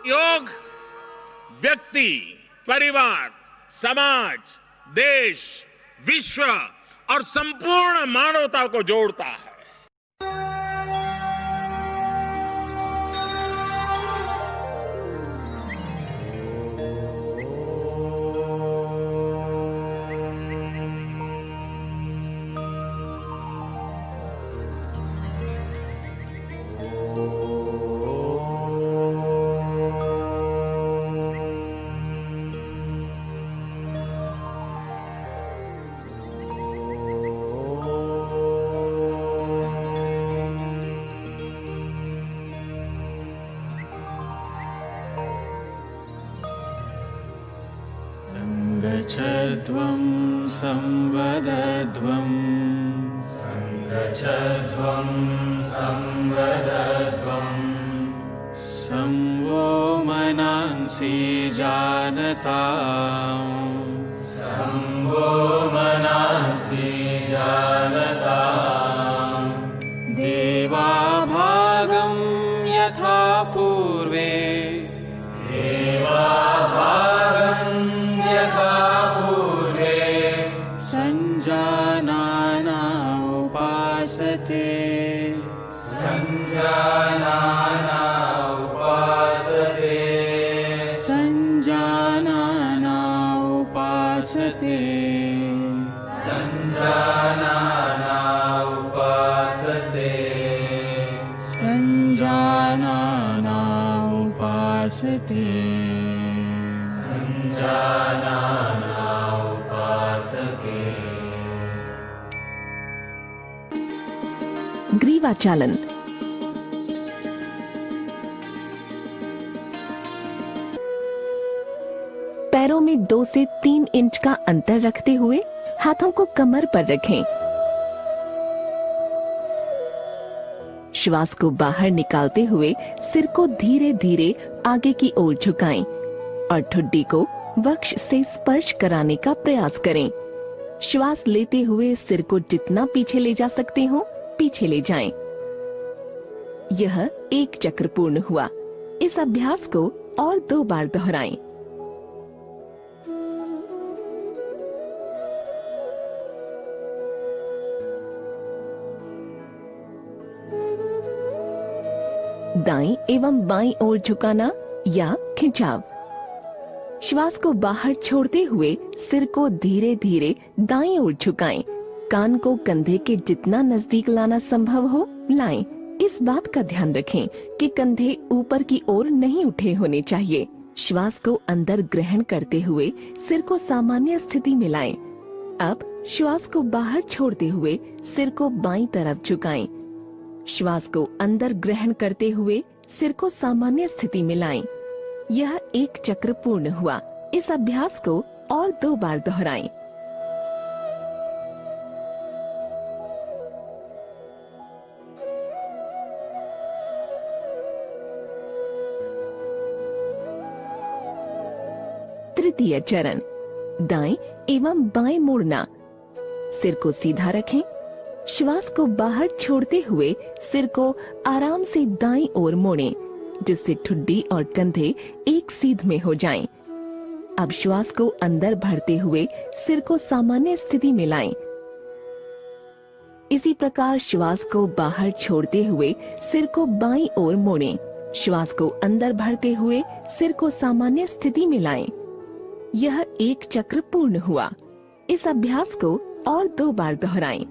योग व्यक्ति, परिवार, समाज, देश, विश्व और संपूर्ण मानवता को जोड़ता है। संगच्छध्वं संवदध्वं संवो मनांसि जानताम् देवा भागं यथा पूर्वे संजानाना उपासते ग्रीवाचालन। पैरों में 2 से 3 इंच का अंतर रखते हुए हाथों को कमर पर रखें। श्वास को बाहर निकालते हुए सिर को धीरे धीरे आगे की ओर झुकाएं और ठुड्डी को वक्ष से स्पर्श कराने का प्रयास करें। श्वास लेते हुए सिर को जितना पीछे ले जा सकते हो पीछे ले जाएं। यह 1 चक्र पूर्ण हुआ। इस अभ्यास को और 2 बार दोहराएं। दाईं एवं बाईं ओर झुकाना या खिंचाव। श्वास को बाहर छोड़ते हुए सिर को धीरे धीरे दाईं ओर झुकाएं। कान को कंधे के जितना नजदीक लाना संभव हो लाएं। इस बात का ध्यान रखें कि कंधे ऊपर की ओर नहीं उठे होने चाहिए। श्वास को अंदर ग्रहण करते हुए सिर को सामान्य स्थिति में लाएं। अब श्वास को बाहर छोड़ते हुए सिर को बाईं तरफ झुकाएं। श्वास को अंदर ग्रहण करते हुए सिर को सामान्य स्थिति में लाएं। यह 1 चक्र पूर्ण हुआ। इस अभ्यास को और 2 बार दोहराएं। तृतीय चरण, दाएं एवं बाएं मुड़ना। सिर को सीधा रखें। श्वास को बाहर छोड़ते हुए सिर को आराम से दाईं ओर मोड़ें, जिससे ठुड्डी और कंधे एक सीध में हो जाएं। अब श्वास को अंदर भरते हुए सिर को सामान्य स्थिति में लाएं। इसी प्रकार श्वास को बाहर छोड़ते हुए सिर को बाईं ओर मोड़ें। श्वास को अंदर भरते हुए सिर को सामान्य स्थिति में लाएं। यह 1 चक्र पूर्ण हुआ। इस अभ्यास को और 2 बार दोहराएं।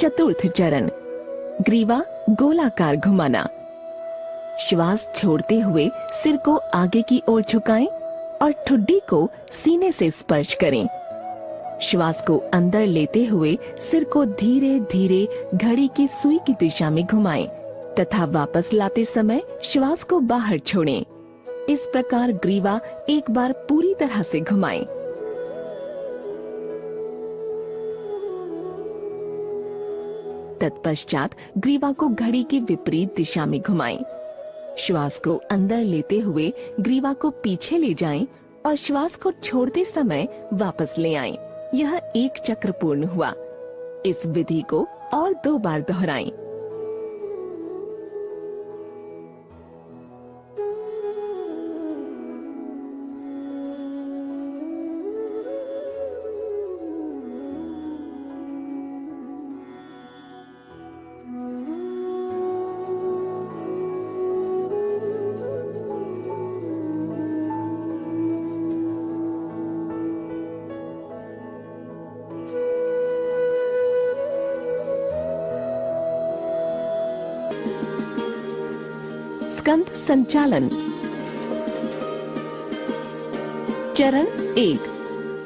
चतुर्थ चरण, ग्रीवा गोलाकार घुमाना। श्वास छोड़ते हुए सिर को आगे की ओर झुकाएं और ठुड्डी को सीने से स्पर्श करें। श्वास को अंदर लेते हुए सिर को धीरे धीरे घड़ी की सुई की दिशा में घुमाएं तथा वापस लाते समय श्वास को बाहर छोड़ें। इस प्रकार ग्रीवा एक बार पूरी तरह से घुमाएं। तत्पश्चात ग्रीवा को घड़ी की विपरीत दिशा में घुमाएं। श्वास को अंदर लेते हुए ग्रीवा को पीछे ले जाएं और श्वास को छोड़ते समय वापस ले आएं। यह एक चक्र पूर्ण हुआ। इस विधि को और 2 बार दोहराएं। स्कंद संचालन। चरण 1।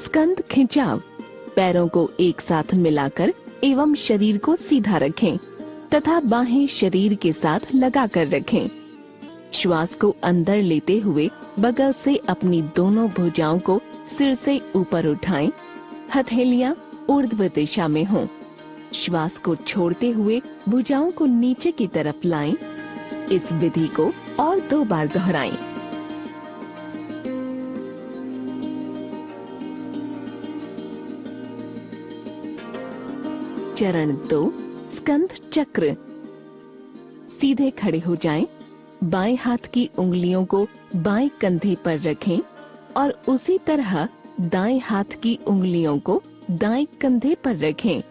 स्कंद खिंचाव। पैरों को एक साथ मिलाकर एवं शरीर को सीधा रखें तथा बाहें शरीर के साथ लगाकर रखें। श्वास को अंदर लेते हुए बगल से अपनी दोनों भुजाओं को सिर से ऊपर उठाएं। हथेलियां ऊर्ध्व दिशा में हों। श्वास को छोड़ते हुए भुजाओं को नीचे की तरफ लाएं। इस विधि को और 2 बार दोहराएं। चरण 2। स्कंद चक्र। सीधे खड़े हो जाएं। बाएं हाथ की उंगलियों को बाएं कंधे पर रखें और उसी तरह दाएं हाथ की उंगलियों को दाएं कंधे पर रखें।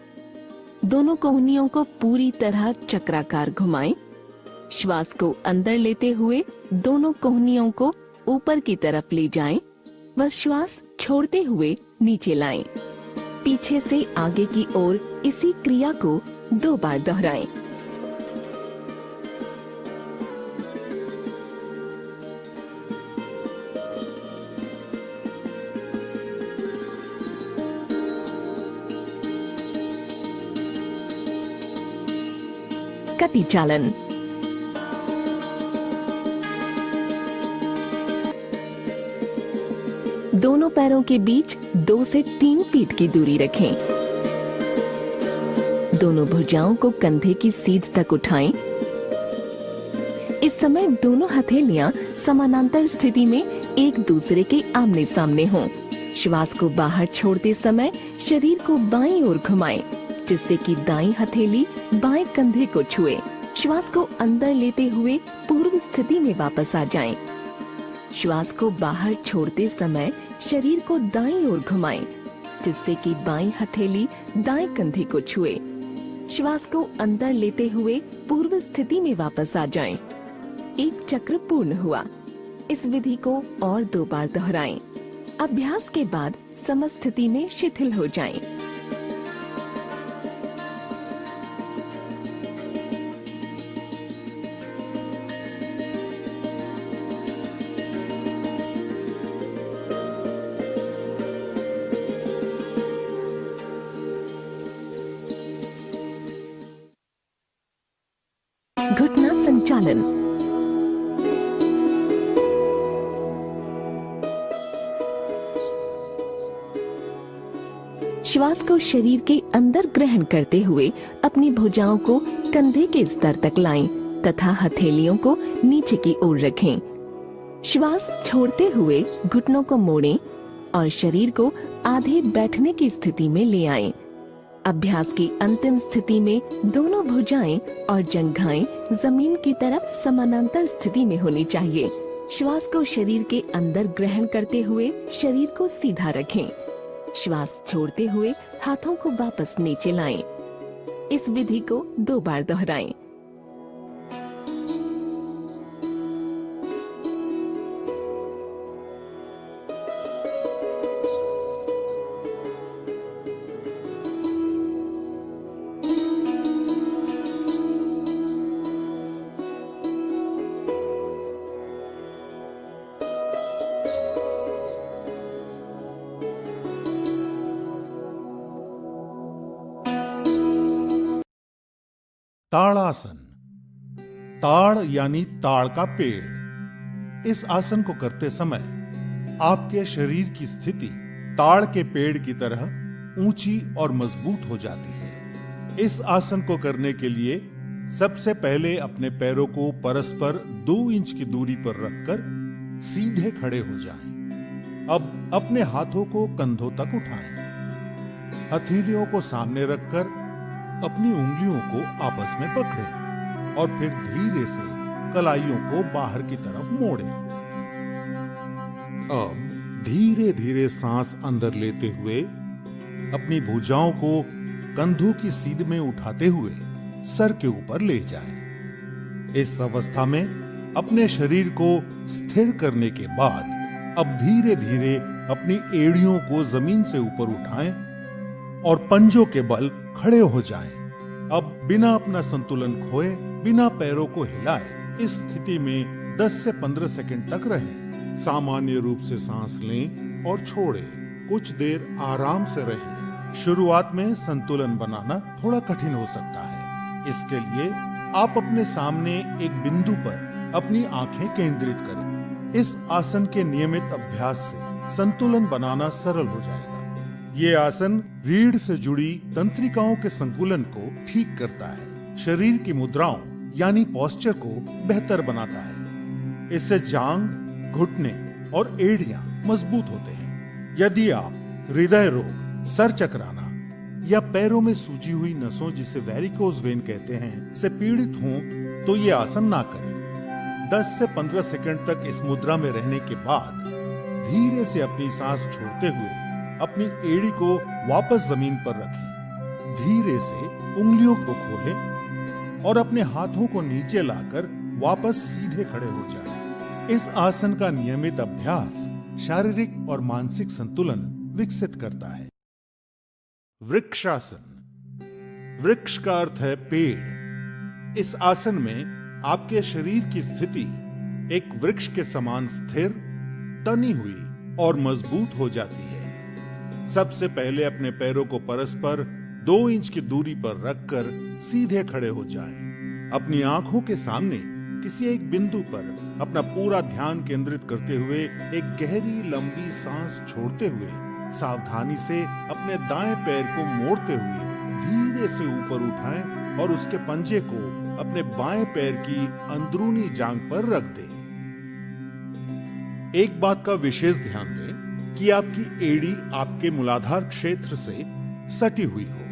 दोनों कोहनियों को पूरी तरह चक्राकार घुमाएं। श्वास को अंदर लेते हुए दोनों कोहनियों को ऊपर की तरफ ले जाएं व श्वास छोड़ते हुए नीचे लाएं। पीछे से आगे की ओर इसी क्रिया को 2 बार दोहराएं। कटी चालन। दोनों पैरों के बीच 2 से 3 फीट की दूरी रखें। दोनों भुजाओं को कंधे की सीध तक उठाएं। इस समय दोनों हथेलियां समानांतर स्थिति में एक दूसरे के आमने सामने हों। श्वास को बाहर छोड़ते समय शरीर को बाईं ओर घुमाएं, जिससे कि दाईं हथेली बाएं कंधे को छुए। श्वास को अंदर लेते हुए पूर्व स्थिति में वापस आ जाएं। श्वास को बाहर छोड़ते समय शरीर को दाईं ओर घुमाएं, जिससे कि बाईं हथेली दाएं कंधे को छुए। श्वास को अंदर लेते हुए पूर्व स्थिति में वापस आ जाएं। एक चक्र पूर्ण हुआ। इस विधि को और 2 बार दोहराएं। अभ्यास के बाद समस्थिति में शिथिल हो जाएं। घुटना संचालन। श्वास को शरीर के अंदर ग्रहण करते हुए अपनी भुजाओं को कंधे के स्तर तक लाएं तथा हथेलियों को नीचे की ओर रखें। श्वास छोड़ते हुए घुटनों को मोड़ें और शरीर को आधे बैठने की स्थिति में ले आएं। अभ्यास की अंतिम स्थिति में दोनों भुजाएं और जंघाएं जमीन की तरफ समानांतर स्थिति में होनी चाहिए। श्वास को शरीर के अंदर ग्रहण करते हुए शरीर को सीधा रखें। श्वास छोड़ते हुए हाथों को वापस नीचे लाएं। इस विधि को 2 बार दोहराएं। ताड़ासन। ताड़ यानी ताड़ का पेड़। इस आसन को करते समय आपके शरीर की स्थिति ताड़ के पेड़ की तरह ऊंची और मजबूत हो जाती है। इस आसन को करने के लिए सबसे पहले अपने पैरों को परस्पर 2 इंच की दूरी पर रखकर सीधे खड़े हो जाएं। अब अपने हाथों को कंधों तक उठाएं। हथेलियों को सामने रखकर अपनी उंगलियों को आपस में पकड़ें और फिर धीरे से कलाइयों को बाहर की तरफ मोड़ें। अब धीरे धीरे सांस अंदर लेते हुए अपनी भुजाओं को कंधों की सीध में उठाते हुए सर के ऊपर ले जाएं। इस अवस्था में अपने शरीर को स्थिर करने के बाद अब धीरे धीरे अपनी एड़ियों को जमीन से ऊपर उठाएं और पंजों के बल खड़े हो जाएं। अब बिना अपना संतुलन खोए, बिना पैरों को हिलाए इस स्थिति में 10 से 15 सेकंड तक रहें। सामान्य रूप से सांस लें और छोड़ें। कुछ देर आराम से रहें। शुरुआत में संतुलन बनाना थोड़ा कठिन हो सकता है। इसके लिए आप अपने सामने एक बिंदु पर अपनी आंखें केंद्रित करें। इस आसन के नियमित अभ्यास से संतुलन बनाना सरल हो जाएगा। ये आसन रीढ़ से जुड़ी तंत्रिकाओं के संतुलन को ठीक करता है, शरीर की मुद्राओं यानी पोस्चर को बेहतर बनाता है। इससे जांग, घुटने और एड़ियां मजबूत होते हैं। यदि आप हृदय रोग, सर चकराना या पैरों में सूजी हुई नसों जिसे वेरिकोज वेन कहते हैं से पीड़ित हों तो ये आसन ना करें। 10 से 15 सेकंड तक इस मुद्रा में रहने के बाद धीरे से अपनी सांस छोड़ते हुए अपनी एड़ी को वापस जमीन पर रखें। धीरे से उंगलियों को खोलें और अपने हाथों को नीचे लाकर वापस सीधे खड़े हो जाएं। इस आसन का नियमित अभ्यास शारीरिक और मानसिक संतुलन विकसित करता है। वृक्षासन। वृक्ष का अर्थ है पेड़। इस आसन में आपके शरीर की स्थिति एक वृक्ष के समान स्थिर, तनी हुई और मजबूत हो जाती है। सबसे पहले अपने पैरों को परस्पर 2 इंच की दूरी पर रखकर सीधे खड़े हो जाएं। अपनी आंखों के सामने किसी एक बिंदु पर अपना पूरा ध्यान केंद्रित करते हुए एक गहरी लंबी सांस छोड़ते हुए सावधानी से अपने दाएं पैर को मोड़ते हुए धीरे से ऊपर उठाएं और उसके पंजे को अपने बाएं पैर की अंदरूनी जांघ पर रख दें। एक बात का विशेष ध्यान दें कि आपकी एड़ी आपके मूलाधार क्षेत्र से सटी हुई हो।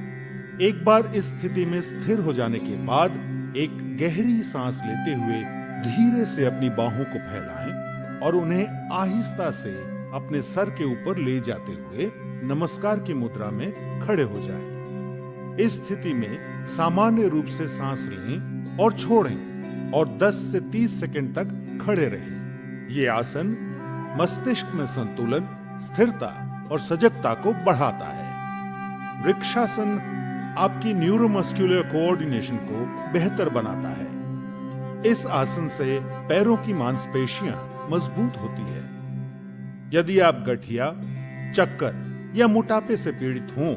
एक बार इस स्थिति में स्थिर हो जाने के बाद एक गहरी सांस लेते हुए धीरे से अपनी बाहों को फैलाएं और उन्हें आहिस्ता से अपने सर के ऊपर ले जाते हुए नमस्कार की मुद्रा में खड़े हो जाएं। इस स्थिति में सामान्य रूप से सांस लें और छोड़ें और 10 से 30 सेकंड तक खड़े रहें। ये आसन मस्तिष्क में संतुलन, स्थिरता और सजगता को बढ़ाता है। वृक्षासन आपकी न्यूरोमस्कुलर कोऑर्डिनेशन को बेहतर बनाता है। इस आसन से पैरों की मांसपेशियां मजबूत होती है। यदि आप गठिया, चक्कर या मोटापे से पीड़ित हों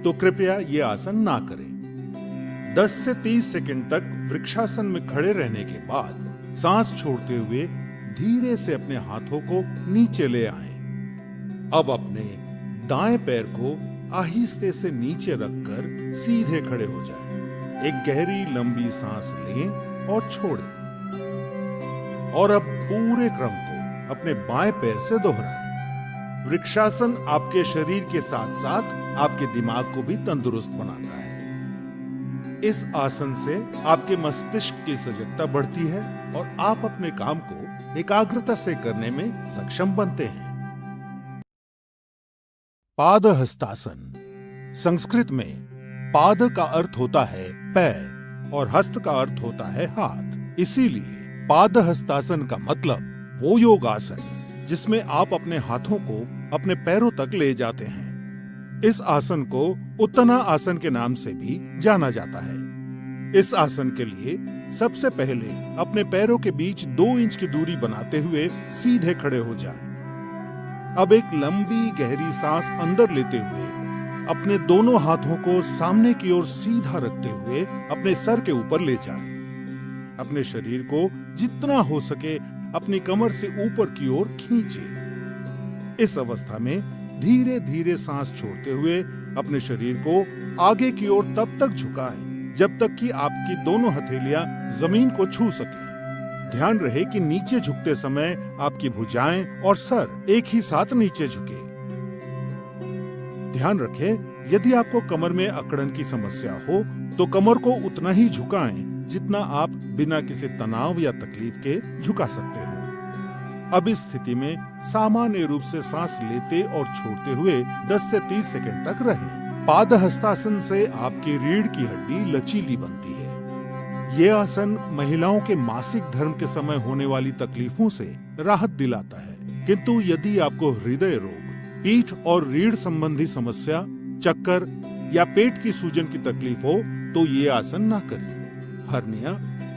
तो कृपया ये आसन ना करें। 10 से 30 सेकंड तक वृक्षासन में खड़े रहने के बाद सांस छोड़ते हुए धीरे से अपने हाथों को नीचे ले आएं। अब अपने दाएं पैर को आहिस्ते से नीचे रखकर सीधे खड़े हो जाएं। एक गहरी लंबी सांस लें और छोड़ें और अब पूरे क्रम को अपने बाएं पैर से दोहराएं। वृक्षासन आपके शरीर के साथ साथ आपके दिमाग को भी तंदुरुस्त बनाता है। इस आसन से आपके मस्तिष्क की सजगता बढ़ती है और आप अपने काम को एकाग्रता से करने में सक्षम बनते हैं। पादहस्तासन। संस्कृत में पाद का अर्थ होता है पैर और हस्त का अर्थ होता है हाथ। इसीलिए पादहस्तासन का मतलब वो योगासन जिसमें आप अपने हाथों को अपने पैरों तक ले जाते हैं। इस आसन को उत्तना आसन के नाम से भी जाना जाता है। इस आसन के लिए सबसे पहले अपने पैरों के बीच 2 इंच की दूरी बनाते हुए सीधे खड़े हो जाएं। अब एक लंबी गहरी सांस अंदर लेते हुए अपने दोनों हाथों को सामने की ओर सीधा रखते हुए अपने सर के ऊपर ले जाएं। अपने शरीर को जितना हो सके अपनी कमर से ऊपर की ओर खींचें। इस अवस्था में धीरे धीरे सांस छोड़ते हुए अपने शरीर को आगे की ओर तब तक झुकाएं जब तक कि आपकी दोनों हथेलियां जमीन को छू सकें। ध्यान रहे कि नीचे झुकते समय आपकी भुजाएं और सर एक ही साथ नीचे झुके। ध्यान रखें, यदि आपको कमर में अकड़न की समस्या हो तो कमर को उतना ही झुकाएं जितना आप बिना किसी तनाव या तकलीफ के झुका सकते हो। अब इस स्थिति में सामान्य रूप से सांस लेते और छोड़ते हुए 10 से 30 सेकंड तक रहें। पादहस्तासन से आपकी रीढ़ की हड्डी लचीली बनती है। ये आसन महिलाओं के मासिक धर्म के समय होने वाली तकलीफों से राहत दिलाता है, किंतु यदि आपको हृदय रोग, पीठ और रीढ़ संबंधी समस्या, चक्कर या पेट की सूजन की तकलीफ हो तो ये आसन ना करें। हर्निया,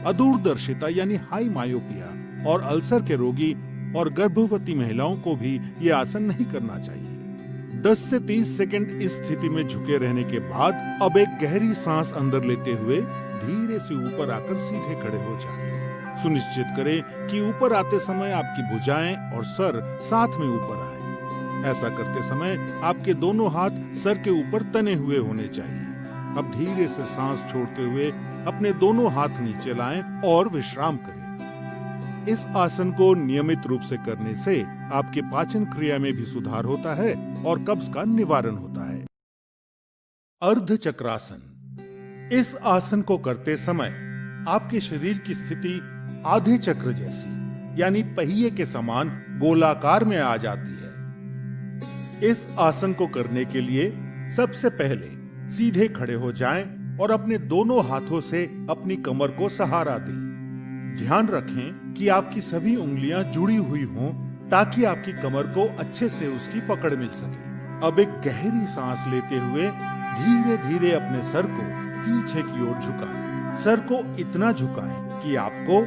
अदूरदर्शिता यानी हाई मायोपिया और अल्सर के रोगी और गर्भवती महिलाओं को भी ये आसन नहीं करना चाहिए। 10 से 30 सेकंड इस स्थिति में झुके रहने के बाद अब एक गहरी सांस अंदर लेते हुए धीरे से ऊपर आकर सीधे खड़े हो जाएं। सुनिश्चित करें कि ऊपर आते समय आपकी भुजाएं और सर साथ में ऊपर आए। ऐसा करते समय आपके दोनों हाथ सर के ऊपर तने हुए होने चाहिए। अब धीरे से सांस छोड़ते हुए अपने दोनों हाथ नीचे लाएं और विश्राम करें। इस आसन को नियमित रूप से करने से आपके पाचन क्रिया में भी सुधार होता है और कब्ज का निवारण होता है। अर्ध चक्रासन। इस आसन को करते समय आपके शरीर की स्थिति आधे चक्र जैसी यानी पहिए के समान गोलाकार में आ जाती है। इस आसन को करने के लिए सबसे पहले सीधे खड़े हो जाएं और अपने दोनों हाथों से अपनी कमर को सहारा दें। ध्यान रखें कि आपकी सभी उंगलियां जुड़ी हुई हों ताकि आपकी कमर को अच्छे से उसकी पकड़ मिल सके। अब एक गहरी सांस लेते हुए धीरे धीरे अपने सर को पीछे की ओर झुकाएं। सर को इतना झुकाएं कि आपको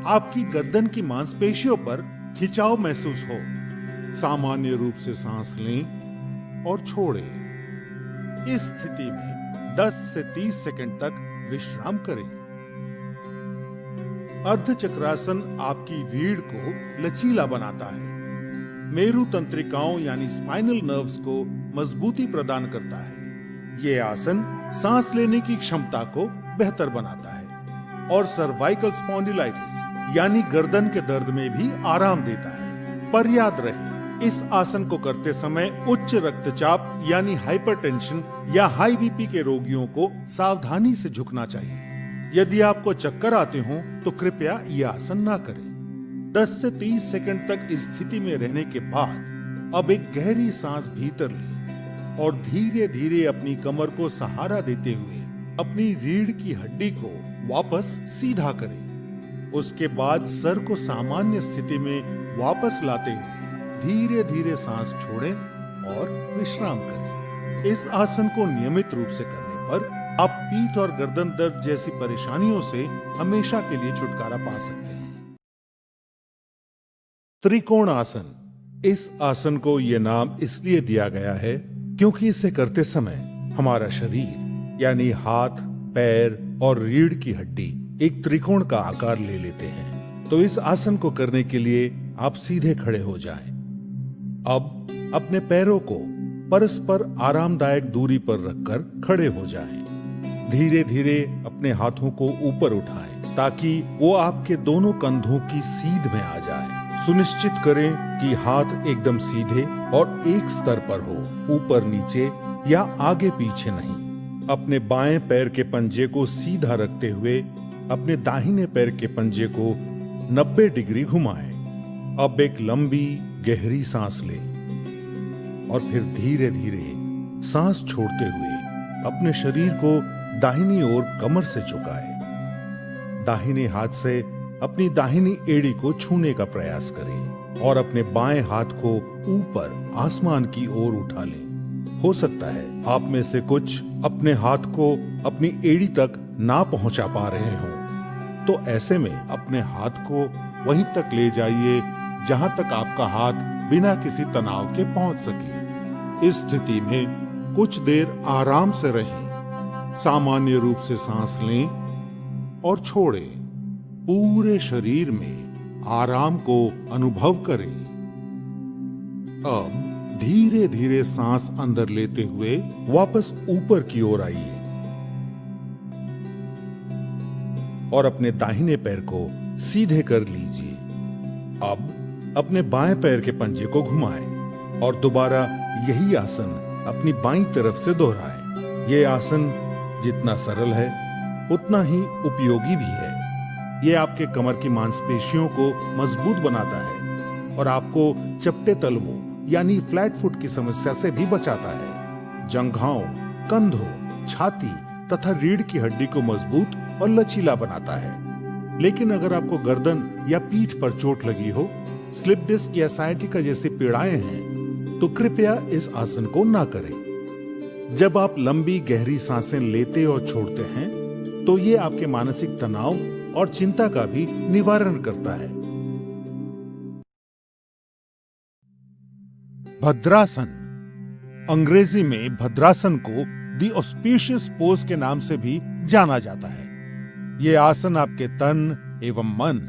आपकी गर्दन की मांसपेशियों पर खिंचाव महसूस हो। सामान्य रूप से सांस लें और छोड़ें। इस स्थिति में 10 से 30 सेकंड तक विश्राम करें। अर्ध चक्रासन आपकी रीढ़ को लचीला बनाता है, मेरु तंत्रिकाओं यानी स्पाइनल नर्व्स को मजबूती प्रदान करता है। ये आसन सांस लेने की क्षमता को बेहतर बनाता है और सर्वाइकल स्पॉन्डिलाइटिस यानी गर्दन के दर्द में भी आराम देता है। पर याद रहे, इस आसन को करते समय उच्च रक्तचाप यानी हाइपरटेंशन या हाई बीपी के रोगियों को सावधानी से झुकना चाहिए। यदि आपको चक्कर आते हों तो कृपया यह आसन ना करें। 10 से 30 सेकंड तक इस स्थिति में रहने के बाद अब एक गहरी सांस भीतर लें और धीरे धीरे अपनी कमर को सहारा देते हुए अपनी रीढ़ की हड्डी को वापस सीधा करें। उसके बाद सर को सामान्य स्थिति में वापस लाते हुए धीरे धीरे सांस छोड़ें और विश्राम करें। इस आसन को नियमित रूप से करने पर आप पीठ और गर्दन दर्द जैसी परेशानियों से हमेशा के लिए छुटकारा पा सकते हैं। त्रिकोण आसन। इस आसन को यह नाम इसलिए दिया गया है क्योंकि इसे करते समय हमारा शरीर यानी हाथ, पैर और रीढ़ की हड्डी एक त्रिकोण का आकार ले लेते हैं। तो इस आसन को करने के लिए आप सीधे खड़े हो जाएं। अब अपने पैरों को परस्पर आरामदायक दूरी पर रखकर खड़े हो जाएं। धीरे धीरे अपने हाथों को ऊपर उठाएं ताकि वो आपके दोनों कंधों की सीध में आ जाएं। सुनिश्चित करें कि हाथ एकदम सीधे और एक स्तर पर हो, ऊपर नीचे या आगे पीछे नहीं। अपने बाएं पैर के पंजे को सीधा रखते हुए अपने दाहिने पैर के पंजे को 90 डिग्री घुमाएं। अब एक लंबी गहरी सांस लें और फिर धीरे धीरे सांस छोड़ते हुए अपने शरीर को दाहिनी ओर कमर से झुकाएं। दाहिने हाथ से अपनी दाहिनी एड़ी को छूने का प्रयास करें और अपने बाएं हाथ को ऊपर आसमान की ओर उठा लें। हो सकता है आप में से कुछ अपने हाथ को अपनी एड़ी तक ना पहुंचा पा रहे हों, तो ऐसे में अपने हाथ को वहीं तक ले जाइए जहां तक आपका हाथ बिना किसी तनाव के पहुंच सके। इस स्थिति में कुछ देर आराम से रहें। सामान्य रूप से सांस लें और छोड़ें। पूरे शरीर में आराम को अनुभव करें। अब धीरे धीरे सांस अंदर लेते हुए वापस ऊपर की ओर आइए और अपने दाहिने पैर को सीधे कर लीजिए। अब अपने बाएं पैर के पंजे को घुमाएं और दोबारा यही आसन अपनी बाईं तरफ से दोहराएं। यह आसन जितना सरल है उतना ही उपयोगी भी है। यह आपके कमर की मांसपेशियों को मजबूत बनाता है और आपको चपटे तलवों यानी फ्लैट फुट की समस्या से भी बचाता है। जंघाओं, कंधों, छाती तथा रीढ़ की हड्डी को मजबूत और लचीला बनाता है। लेकिन अगर आपको गर्दन या पीठ पर चोट लगी हो, स्लिप डिस्क या साइटिका जैसी पीड़ाएं हैं, तो कृपया इस आसन को ना करें। जब आप लंबी गहरी सांसें लेते और छोड़ते हैं तो ये आपके मानसिक तनाव और चिंता का भी निवारण करता है। भद्रासन, अंग्रेजी में भद्रासन को द ऑस्पिशियस पोज के नाम से भी जाना जाता है। यह आसन आपके तन एवं मन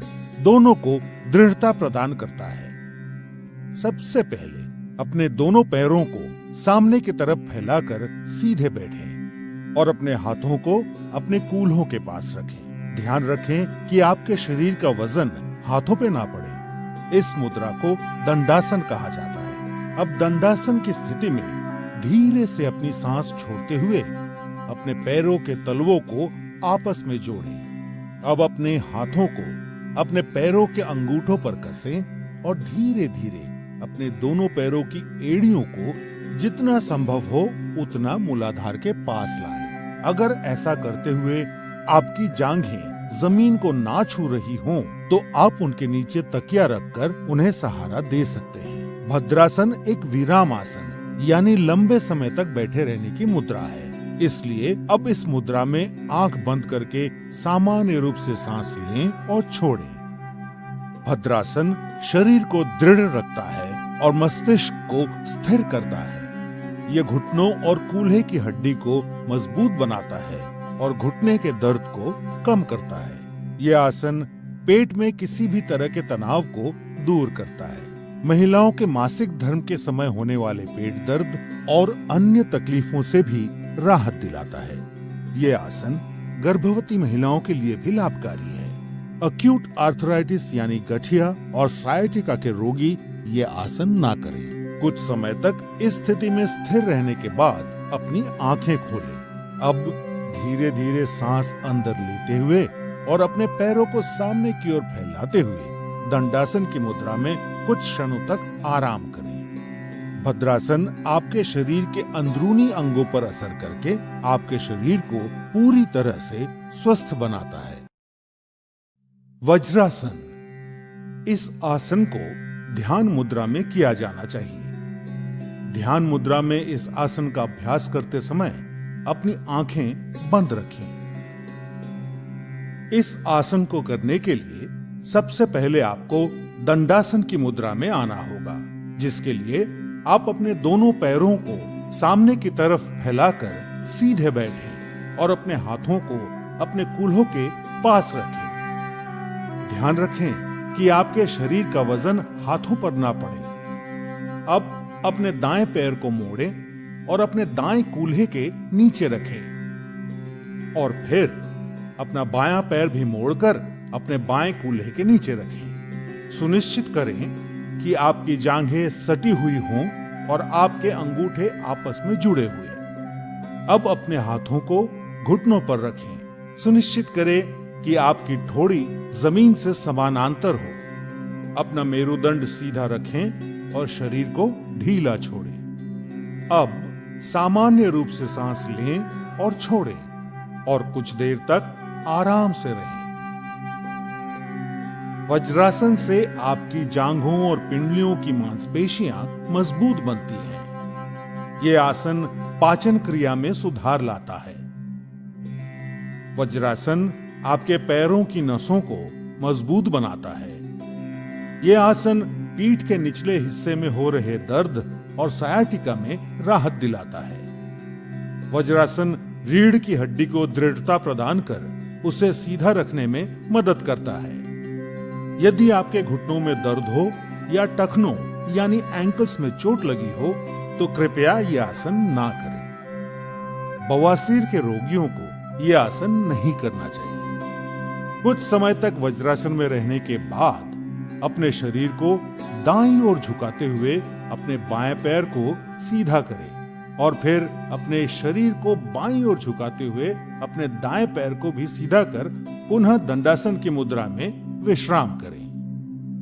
दोनों को दृढ़ता प्रदान करता है। सबसे पहले अपने दोनों पैरों को सामने की तरफ फैलाकर सीधे बैठें और अपने हाथों को अपने कूल्हों के पास रखें। ध्यान रखें कि आपके शरीर का वजन हाथों पे ना पड़े। इस मुद्रा को दंडासन कहा जाता है। अब दंडासन की स्थिति में धीरे से अपनी सांस छोड़ते हुए अपने पैरों के तलवों को आपस में जोड़ें। अब अपने हाथों को अपने पैरों के अंगूठों पर कसें और धीरे धीरे अपने दोनों पैरों की एड़ियों को जितना संभव हो उतना मूलाधार के पास लाएं। अगर ऐसा करते हुए आपकी जांघें जमीन को ना छू रही हों, तो आप उनके नीचे तकिया रखकर उन्हें सहारा दे सकते हैं। भद्रासन एक विराम आसन यानी लंबे समय तक बैठे रहने की मुद्रा है। इसलिए अब इस मुद्रा में आंख बंद करके सामान्य रूप से सांस लें और छोड़ें। भद्रासन शरीर को दृढ़ रखता है और मस्तिष्क को स्थिर करता है। यह घुटनों और कूल्हे की हड्डी को मजबूत बनाता है और घुटने के दर्द को कम करता है। यह आसन पेट में किसी भी तरह के तनाव को दूर करता है। महिलाओं के मासिक धर्म के समय होने वाले पेट दर्द और अन्य तकलीफों से भी राहत दिलाता है। यह आसन गर्भवती महिलाओं के लिए भी लाभकारी है। अक्यूट आर्थराइटिस यानी गठिया और साइटिका के रोगी ये आसन ना करें। कुछ समय तक इस स्थिति में स्थिर रहने के बाद अपनी आंखें खोलें। अब धीरे धीरे सांस अंदर लेते हुए और अपने पैरों को सामने की ओर फैलाते हुए दंडासन की मुद्रा में कुछ क्षणों तक आराम करें। भद्रासन आपके शरीर के अंदरूनी अंगों पर असर करके आपके शरीर को पूरी तरह से स्वस्थ बनाता है। वज्रासन, इस आसन को ध्यान मुद्रा में किया जाना चाहिए। ध्यान मुद्रा में इस आसन का अभ्यास करते समय अपनी आंखें बंद रखें। इस आसन को करने के लिए सबसे पहले आपको दंडासन की मुद्रा में आना होगा, जिसके लिए आप अपने दोनों पैरों को सामने की तरफ फैलाकर सीधे बैठें और अपने हाथों को अपने कूल्हों के पास रखें। ध्यान रखें कि आपके शरीर का वजन हाथों पर ना पड़े। अब अपने दाएं पैर को मोड़ें और अपने दाएं कूल्हे के नीचे रखें और फिर अपना बायां पैर भी मोड़कर अपने बाएं कूल्हे के नीचे रखें। सुनिश्चित करें कि आपकी जांघें सटी हुई हों और आपके अंगूठे आपस में जुड़े हुए। अब अपने हाथों को घुटनों पर रखें। सुनिश्चित करें कि आपकी ठोड़ी जमीन से समानांतर हो। अपना मेरुदंड सीधा रखें और शरीर को ढीला छोड़ें। अब सामान्य रूप से सांस लें और छोड़ें और कुछ देर तक आराम से रहें। वज्रासन से आपकी जांघों और पिंडलियों की मांसपेशियां मजबूत बनती हैं। यह आसन पाचन क्रिया में सुधार लाता है। वज्रासन आपके पैरों की नसों को मजबूत बनाता है। यह आसन पीठ के निचले हिस्से में हो रहे दर्द और सायाटिका में राहत दिलाता है। वज्रासन रीढ़ की हड्डी को दृढ़ता प्रदान कर उसे सीधा रखने में मदद करता है। यदि आपके घुटनों में दर्द हो या टखनों यानी एंकल्स में चोट लगी हो तो कृपया ये आसन ना करें। बवासीर के रोगियों को ये आसन नहीं करना चाहिए। कुछ समय तक वज्रासन में रहने के बाद अपने शरीर को दाईं ओर झुकाते हुए अपने बाएं पैर को सीधा करें और फिर अपने शरीर को बाईं ओर झुकाते हुए अपने दाएं पैर को भी सीधा कर पुनः दंडासन की मुद्रा में विश्राम करें।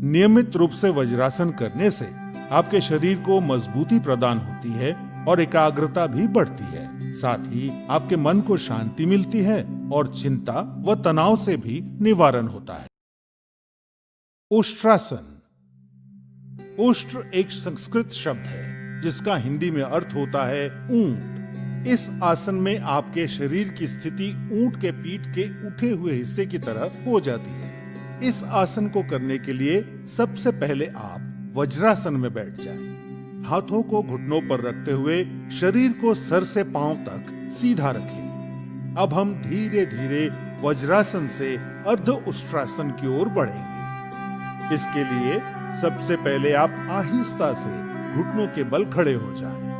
नियमित रूप से वज्रासन करने से आपके शरीर को मजबूती प्रदान होती है और एकाग्रता भी बढ़ती है। साथ ही आपके मन को शांति मिलती है और चिंता व तनाव से भी निवारण होता है। उष्ट्रासन। उष्ट्र एक संस्कृत शब्द है जिसका हिंदी में अर्थ होता है ऊंट। इस आसन में आपके शरीर की स्थिति ऊंट के पीठ के उठे हुए हिस्से की तरह हो जाती है। इस आसन को करने के लिए सबसे पहले आप वज्रासन में बैठ जाएं। हाथों को घुटनों पर रखते हुए शरीर को सर से पांव तक सीधा रखें। अब हम धीरे धीरे वज्रासन से अर्ध उष्ट्रासन की ओर बढ़ेंगे। इसके लिए सबसे पहले आप आहिस्ता से घुटनों के बल खड़े हो जाएं।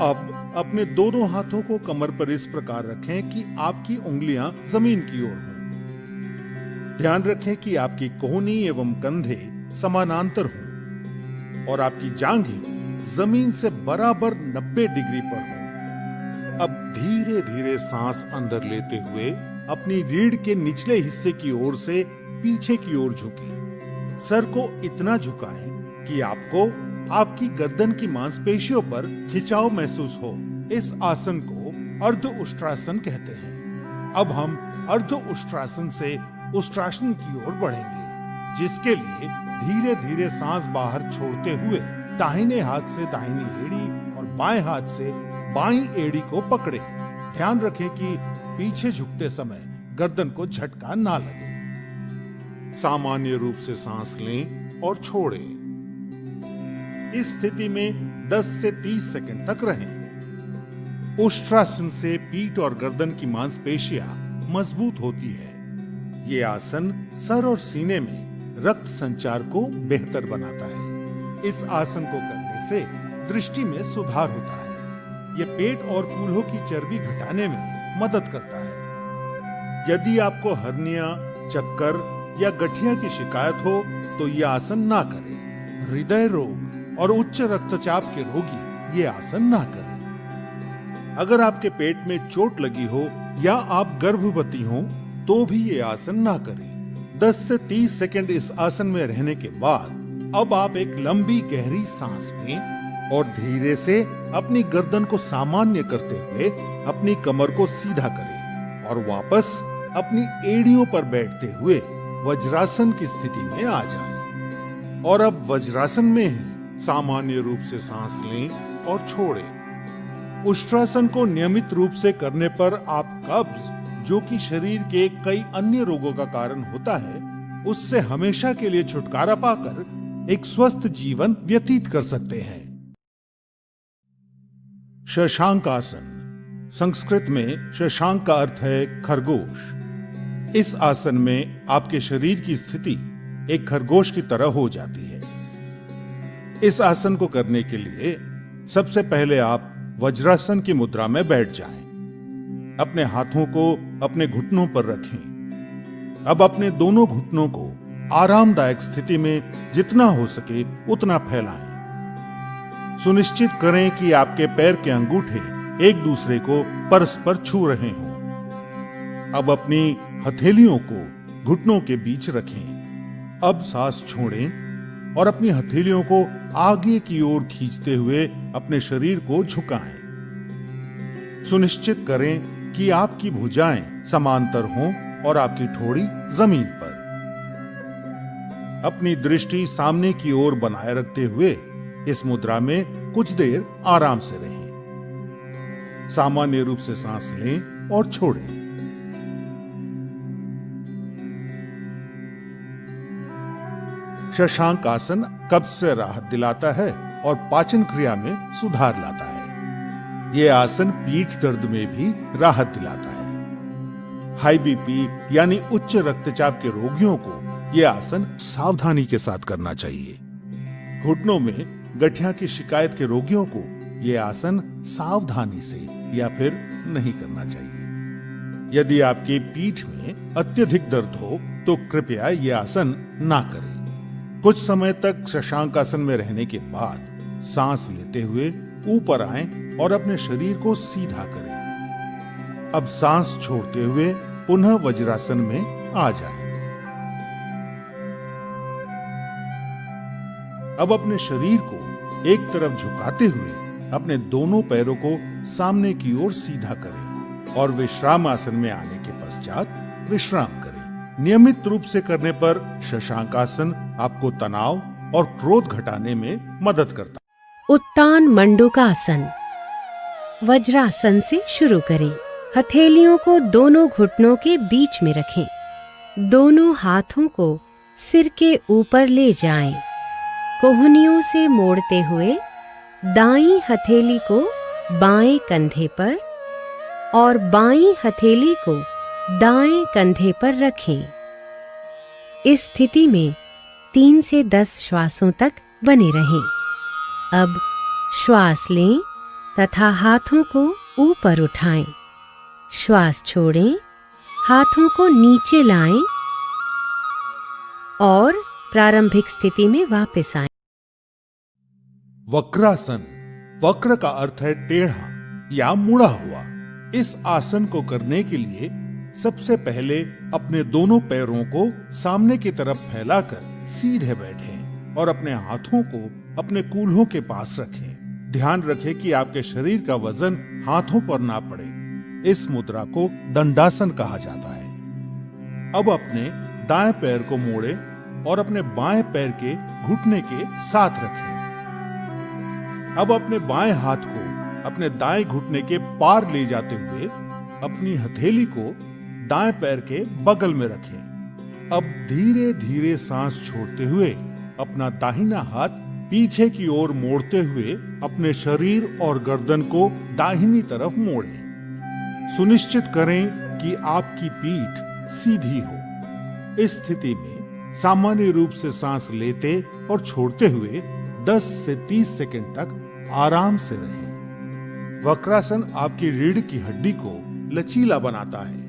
अब अपने दोनों हाथों को कमर पर इस प्रकार रखें कि आपकी उंगलियां जमीन की ओर हों। ध्यान रखें कि आपकी कोहनी एवं कंधे समानांतर हों और आपकी जांघें जमीन से बराबर 90 डिग्री पर हों। अब धीरे धीरे सांस अंदर लेते हुए अपनी रीढ़ के निचले हिस्से की ओर से पीछे की ओर झुकें। सर को इतना झुकाएं कि आपको आपकी गर्दन की मांसपेशियों पर खिंचाव महसूस हो। इस आसन को अर्ध उष्ट्रासन कहते हैं। अब हम अर्ध उष्ट्रासन से उष्ट्रासन की ओर बढ़ेंगे, जिसके लिए धीरे धीरे सांस बाहर छोड़ते हुए दाहिने हाथ से दाहिनी एड़ी और बाएं हाथ से बाईं एड़ी को पकड़े। ध्यान रखें कि पीछे झुकते समय गर्दन को झटका ना लगे। सामान्य रूप से सांस लें और छोड़ें। इस स्थिति में 10 से 30 सेकंड तक रहें। उष्ट्रासन से पीठ और गर्दन की मांसपेशियां मजबूत होती है। ये आसन सर और सीने में रक्त संचार को बेहतर बनाता है। इस आसन को करने से दृष्टि में सुधार होता है। ये पेट और कूल्हों की चर्बी घटाने में मदद करता है। यदि आपको हर्निया, चक्कर या गठिया की शिकायत हो तो ये आसन ना करें। हृदय रोग और उच्च रक्तचाप के रोगी ये आसन ना करें। अगर आपके पेट में चोट लगी हो या आप गर्भवती हो तो भी ये आसन ना करें। 10 से 30 सेकंड इस आसन में रहने के बाद अब आप एक लंबी गहरी सांस लें और धीरे से अपनी गर्दन को सामान्य करते हुए अपनी कमर को सीधा करें और वापस अपनी एड़ियों पर बैठते हुए वज्रासन की स्थिति में आ जाएं। और अब वज्रासन में ही सामान्य रूप से सांस लें और छोड़ें। उष्ट्रासन को नियमित रूप से करने पर आप कब्ज, जो कि शरीर के कई अन्य रोगों का कारण होता है, उससे हमेशा के लिए छुटकारा पाकर एक स्वस्थ जीवन व्यतीत कर सकते हैं। शशांक आसन। संस्कृत में शशांक का अर्थ है खरगोश। इस आसन में आपके शरीर की स्थिति एक खरगोश की तरह हो जाती है। इस आसन को करने के लिए सबसे पहले आप वज्रासन की मुद्रा में बैठ जाएं। अपने हाथों को अपने घुटनों पर रखें। अब अपने दोनों घुटनों को आरामदायक स्थिति में जितना हो सके उतना फैलाएं। सुनिश्चित करें कि आपके पैर के अंगूठे एक दूसरे को परस्पर छू रहे हों। अब अपनी हथेलियों को घुटनों के बीच रखें। अब सांस छोड़ें और अपनी हथेलियों को आगे की ओर खींचते हुए अपने शरीर को झुकाएं। सुनिश्चित करें कि आपकी भुजाएं समांतर हों और आपकी ठोड़ी जमीन पर। अपनी दृष्टि सामने की ओर बनाए रखते हुए इस मुद्रा में कुछ देर आराम से रहें। सामान्य रूप से सांस लें और छोड़ें। शशांक आसन कब्ज से राहत दिलाता है और पाचन क्रिया में सुधार लाता है। यह आसन पीठ दर्द में भी राहत दिलाता है। हाई बीपी यानी उच्च रक्तचाप के रोगियों को यह आसन सावधानी के साथ करना चाहिए। घुटनों में गठिया की शिकायत के रोगियों को ये आसन सावधानी से या फिर नहीं करना चाहिए। यदि आपकी पीठ में अत्यधिक दर्द हो तो कृपया ये आसन ना करें। कुछ समय तक शशांक आसन में रहने के बाद सांस लेते हुए ऊपर आएं और अपने शरीर को सीधा करें। अब सांस छोड़ते हुए पुनः वज्रासन में आ जाएं। अब अपने शरीर को एक तरफ झुकाते हुए अपने दोनों पैरों को सामने की ओर सीधा करें और विश्राम आसन में आने के पश्चात विश्राम करें। नियमित रूप से करने पर शशांक आसन आपको तनाव और क्रोध घटाने में मदद करता है। उत्तान मंडूकासन। वज्रासन से शुरू करें। हथेलियों को दोनों घुटनों के बीच में रखें। दोनों हाथों को सिर के ऊपर ले जाएं। कोहनियों से मोड़ते हुए दाईं हथेली को बाएं कंधे पर और बाईं हथेली को दाएं कंधे पर रखें। इस स्थिति में 3 से 10 श्वासों तक बने रहें। अब श्वास लें तथा हाथों को ऊपर उठाएं। श्वास छोड़ें, हाथों को नीचे लाएं और प्रारंभिक स्थिति में वापस आएं। वक्रासन। वक्र का अर्थ है टेढ़ा या मुड़ा हुआ। इस आसन को करने के लिए सबसे पहले अपने दोनों पैरों को सामने की तरफ फैलाकर सीधे बैठें और अपने हाथों को अपने कूल्हों के पास रखें। ध्यान रखें कि आपके शरीर का वजन हाथों पर ना पड़े। इस मुद्रा को दंडासन कहा जाता है। अब अपने दाएं पैर को मोड़ें और अपने बाएं पैर के घुटने के साथ रखें। अब अपने बाएं हाथ को अपने दाएं घुटने के पार ले जाते हुए अपनी हथेली को दाएं पैर के बगल में रखें। अब धीरे धीरे सांस छोड़ते हुए अपना दाहिना हाथ पीछे की ओर मोड़ते हुए अपने शरीर और गर्दन को दाहिनी तरफ मोड़ें। सुनिश्चित करें कि आपकी पीठ सीधी हो। इस स्थिति में सामान्य रूप से सांस लेते और छोड़ते हुए 10 से 30 सेकंड तक आराम से रहें। वक्रासन आपकी रीढ़ की हड्डी को लचीला बनाता है।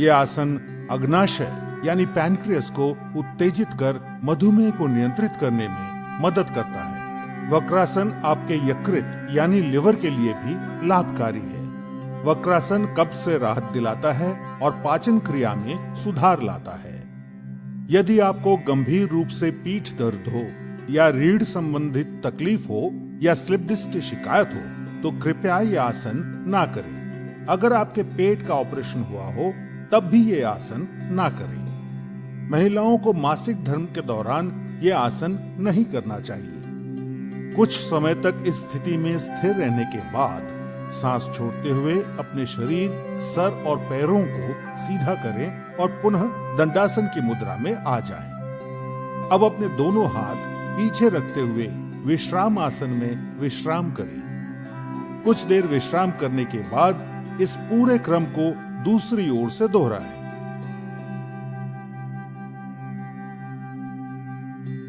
यह आसन अग्नाशय यानी पैनक्रियास को उत्तेजित कर मधुमेह को नियंत्रित करने में मदद करता है। वक्रासन आपके यकृत यानी लिवर के लिए भी लाभकारी है। वक्रासन कब्ज से राहत दिलाता है और पाचन क्रिया में सुधार लाता है। यदि आपको गंभीर रूप से पीठ दर्द हो या रीढ़ संबंधित तकलीफ हो या स्लिप डिस्क की शिकायत हो तो कृपया ये आसन ना करें। अगर आपके पेट का ऑपरेशन हुआ हो तब भी ये आसन ना करें। महिलाओं को मासिक धर्म के दौरान ये आसन नहीं करना चाहिए। कुछ समय तक इस स्थिति में स्थिर रहने के बाद सांस छोड़ते हुए अपने शरीर, सर और पैरों को सीधा करें और पुनः दंडासन की मुद्रा में आ जाएं। अब अपने दोनों हाथ पीछे रखते हुए विश्राम आसन में विश्राम करें। कुछ देर विश्राम करने के बाद इस पूरे क्रम को दूसरी ओर से दोहराएं।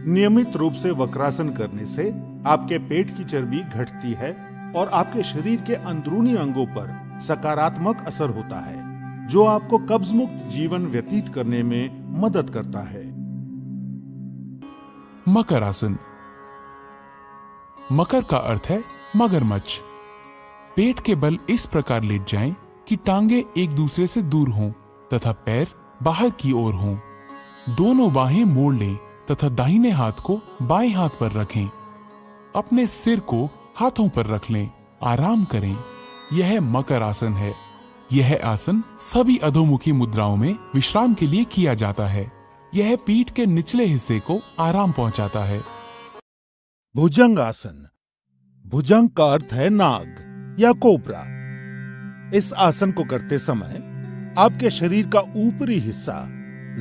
नियमित रूप से वक्रासन करने से आपके पेट की चर्बी घटती है और आपके शरीर के अंदरूनी अंगों पर सकारात्मक असर होता है, जो आपको कब्ज मुक्त जीवन व्यतीत करने में मदद करता है। मकर आसन। मकर का अर्थ है मगरमच्छ। पेट के बल इस प्रकार लेट जाएं कि टांगे एक दूसरे से दूर हों तथा पैर बाहर की ओर हों। दोनों बाहें मोड़ लें तथा दाहिने हाथ को बाएं हाथ पर रखें। अपने सिर को हाथों पर रख लें। आराम करें। यह मकर आसन है। यह आसन सभी अधोमुखी मुद्राओं में विश्राम के लिए किया जाता है। यह पीठ के निचले हिस्से को आराम पहुंचाता है। भुजंग आसन। भुजंग का अर्थ है नाग या कोबरा। इस आसन को करते समय आपके शरीर का ऊपरी हिस्सा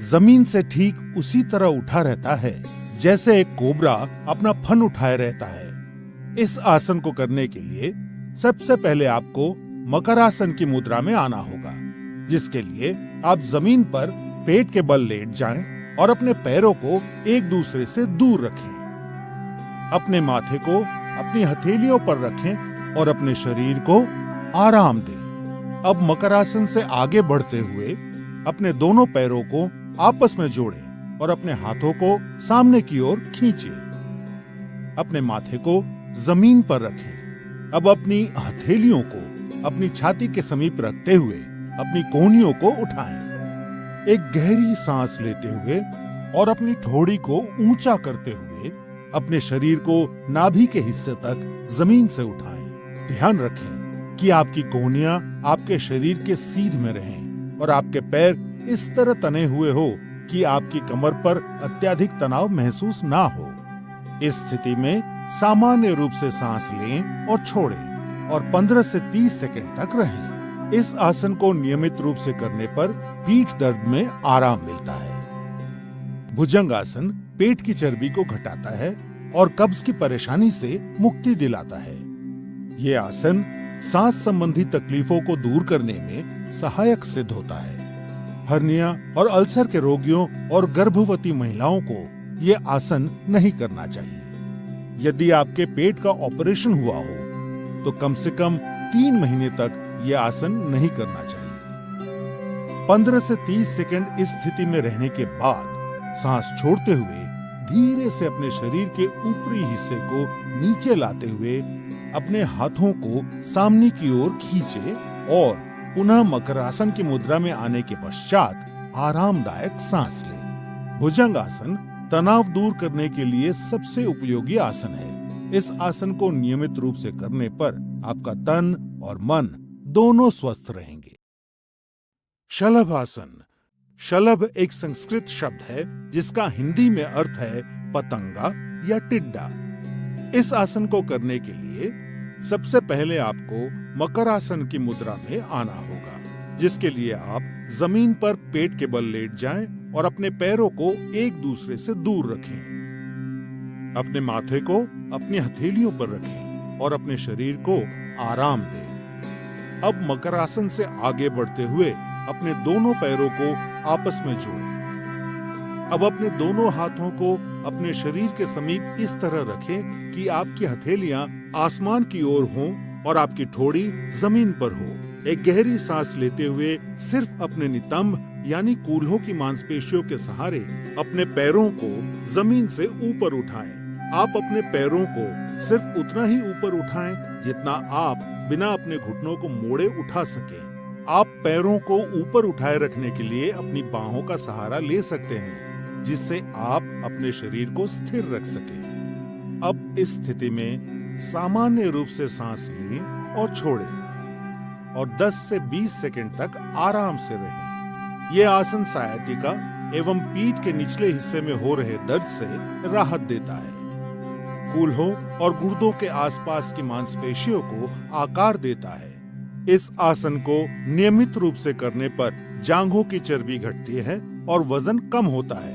जमीन से ठीक उसी तरह उठा रहता है जैसे एक कोबरा अपना फन उठाए रहता है। इस आसन को करने के लिए सबसे पहले आपको मकरासन की मुद्रा में आना होगा, जिसके लिए आप जमीन पर पेट के बल लेट जाएं और अपने पैरों को एक दूसरे से दूर रखें। अपने माथे को अपनी हथेलियों पर रखें और अपने शरीर को आराम दें। अब मकरासन से आगे बढ़ते हुए अपने दोनों पैरों को आपस में जोड़ें और अपने हाथों को सामने की ओर खींचें। अपने माथे को जमीन पर रखें। अब अपनी हथेलियों को अपनी छाती के समीप रखते हुए अपनी कोहनियों को उठाएं। एक गहरी सांस लेते हुए और अपनी ठोड़ी को ऊंचा करते हुए अपने शरीर को नाभि के हिस्से तक जमीन से उठाएं। ध्यान रखें कि आपकी कोहनियां आपके शरीर के सीध में रहें और आपके पैर इस तरह तने हुए हो कि आपकी कमर पर अत्यधिक तनाव महसूस ना हो। इस स्थिति में सामान्य रूप से सांस लें और छोड़ें और 15 से 30 सेकंड तक रहें। इस आसन को नियमित रूप से करने पर पीठ दर्द में आराम मिलता है। भुजंग आसन पेट की चर्बी को घटाता है और कब्ज की परेशानी से मुक्ति दिलाता है। ये आसन सांस संबंधी तकलीफों को दूर करने में सहायक सिद्ध होता है। हर्निया और अल्सर के रोगियों और गर्भवती महिलाओं को ये आसन नहीं करना चाहिए। यदि आपके पेट का ऑपरेशन हुआ हो तो कम से कम 3 महीने तक ये आसन नहीं करना चाहिए। 15 से 30 सेकंड इस स्थिति में रहने के बाद सांस छोड़ते हुए धीरे से अपने शरीर के ऊपरी हिस्से को नीचे लाते हुए अपने हाथों को सामने की ओर खींचे और पुनः मकरासन की मुद्रा में आने के पश्चात आरामदायक सांस लें। भुजंग आसन तनाव दूर करने के लिए सबसे उपयोगी आसन है। इस आसन को नियमित रूप से करने पर आपका तन और मन दोनों स्वस्थ रहेंगे। शलभ आसन। शलभ एक संस्कृत शब्द है जिसका हिंदी में अर्थ है पतंगा या टिड्डा। इस आसन को करने के लिए सबसे पहले आपको मकर आसन की मुद्रा में आना होगा, जिसके लिए आप जमीन पर पेट के बल लेट जाएं और अपने पैरों को एक दूसरे से दूर रखें। अपने माथे को अपनी हथेलियों पर रखें और अपने शरीर को आराम दें। अब मकर आसन से आगे बढ़ते हुए अपने दोनों पैरों को आपस में जोड़ें। अब अपने दोनों हाथों को अपने शरीर के समीप इस तरह रखें कि आपकी हथेलियां आसमान की ओर हों और आपकी ठोड़ी जमीन पर हो। एक गहरी सांस लेते हुए सिर्फ अपने नितंब यानी कूल्हों की मांसपेशियों के सहारे अपने पैरों को जमीन से ऊपर उठाएं। आप अपने पैरों को सिर्फ उतना ही ऊपर उठाएं जितना आप बिना अपने घुटनों को मोड़े उठा सकें। आप पैरों को ऊपर उठाए रखने के लिए अपनी बाहों का सहारा ले सकते हैं, जिससे आप अपने शरीर को स्थिर रख सकें। अब इस स्थिति में सामान्य रूप से सांस लें और छोड़ें और 10 से 20 सेकंड तक आराम से रहें। यह आसन सायाटिका एवं पीठ के निचले हिस्से में हो रहे दर्द से राहत देता है। कूल्हों और गुर्दों के आसपास की मांसपेशियों को आकार देता है। इस आसन को नियमित रूप से करने पर जांघों की चर्बी घटती है और वजन कम होता है।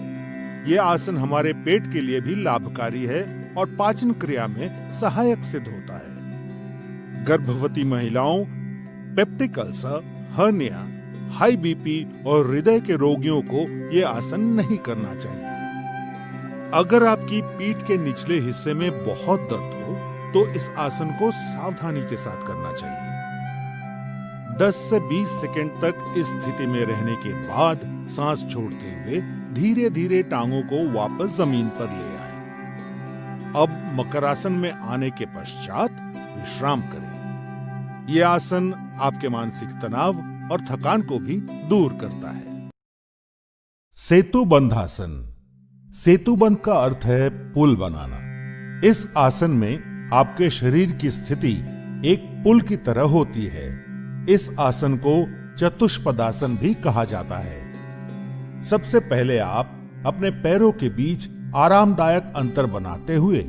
यह आसन हमारे पेट के लिए भी लाभकारी है और पाचन क्रिया में सहायक सिद्ध होता है। गर्भवती महिलाओं, peptic ulcer, hernia, high BP और हृदय के रोगियों को यह आसन नहीं करना चाहिए। अगर आपकी पीठ के निचले हिस्से में बहुत दर्द हो तो इस आसन को सावधानी के साथ करना चाहिए। 10 से 20 सेकंड तक इस स्थिति में रहने के बाद सांस छोड़ते हुए धीरे धीरे टांगों को वापस जमीन पर ले आएं। अब मकरासन में आने के पश्चात विश्राम करें। यह आसन आपके मानसिक तनाव और थकान को भी दूर करता है। सेतुबंध आसन। सेतुबंध का अर्थ है पुल बनाना। इस आसन में आपके शरीर की स्थिति एक पुल की तरह होती है। इस आसन को चतुष्पदासन भी कहा जाता है। सबसे पहले आप अपने पैरों के बीच आरामदायक अंतर बनाते हुए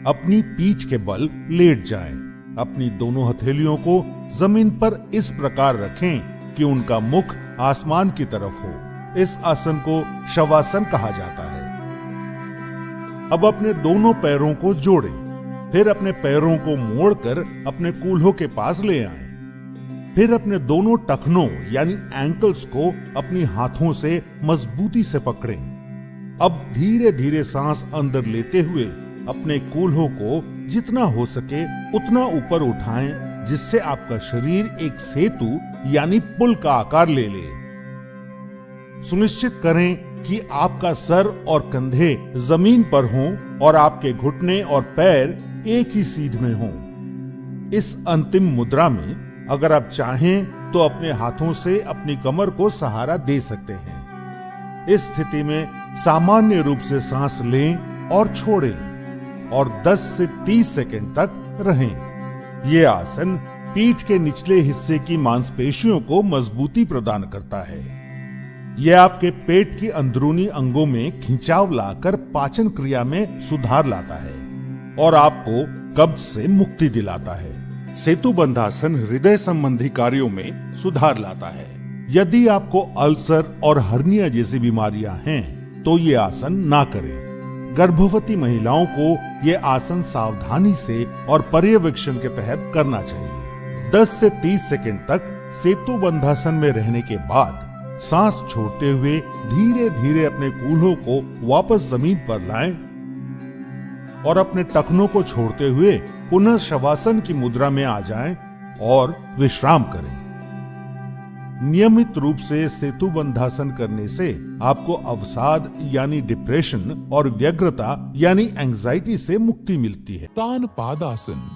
अपनी पीठ के बल लेट जाएं। अपनी दोनों हथेलियों को जमीन पर इस प्रकार रखें कि उनका मुख आसमान की तरफ हो। इस आसन को शवासन कहा जाता है। अब अपने दोनों पैरों को जोड़ें, फिर अपने पैरों को मोड़कर अपने कूल्हों के पास ले आएं। फिर अपने दोनों टखनों यानी एंकल्स को अपनी हाथों से मजबूती से पकड़ें। अब धीरे धीरे सांस अंदर लेते हुए अपने कूल्हों को जितना हो सके उतना ऊपर उठाएं, जिससे आपका शरीर एक सेतु यानी पुल का आकार ले ले। सुनिश्चित करें कि आपका सर और कंधे जमीन पर हों और आपके घुटने और पैर एक ही सीध में हों। इस अंतिम मुद्रा में अगर आप चाहें तो अपने हाथों से अपनी कमर को सहारा दे सकते हैं। इस स्थिति में सामान्य रूप से सांस लें और छोड़ें और 10 से 30 सेकंड तक रहें। यह आसन पीठ के निचले हिस्से की मांसपेशियों को मजबूती प्रदान करता है। यह आपके पेट की अंदरूनी अंगों में खिंचाव लाकर पाचन क्रिया में सुधार लाता है और आपको कब्ज से मुक्ति दिलाता है। सेतु बंधासन हृदय संबंधी कार्यों में सुधार लाता है। यदि आपको अल्सर और हर्निया जैसी बीमारियां हैं तो ये आसन ना करें। गर्भवती महिलाओं को ये आसन सावधानी से और पर्यवेक्षण के तहत करना चाहिए। 10 से 30 सेकंड तक सेतु बंधासन में रहने के बाद सांस छोड़ते हुए धीरे धीरे अपने कूल्हों को वापस जमीन पर लाएं और अपने टखनों को छोड़ते हुए पुनः शवासन की मुद्रा में आ जाएं और विश्राम करें। नियमित रूप से सेतु बंधासन करने से आपको अवसाद यानी डिप्रेशन और व्यग्रता यानी एंजाइटी से मुक्ति मिलती है। उत्तान पादासन।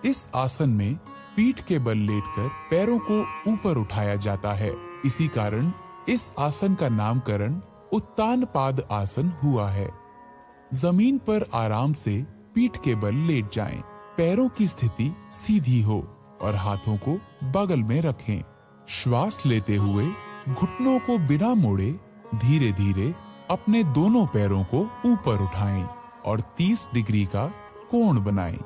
इस आसन में पीठ के बल लेटकर पैरों को ऊपर उठाया जाता है। इसी कारण इस आसन का नामकरण उत्तान पाद आसन हुआ है। जमीन पर आराम से पीठ के बल लेट जाएं, पैरों की स्थिति सीधी हो और हाथों को बगल में रखें। श्वास लेते हुए घुटनों को बिना मोड़े धीरे धीरे अपने दोनों पैरों को ऊपर उठाएं और 30 डिग्री का कोण बनाएं।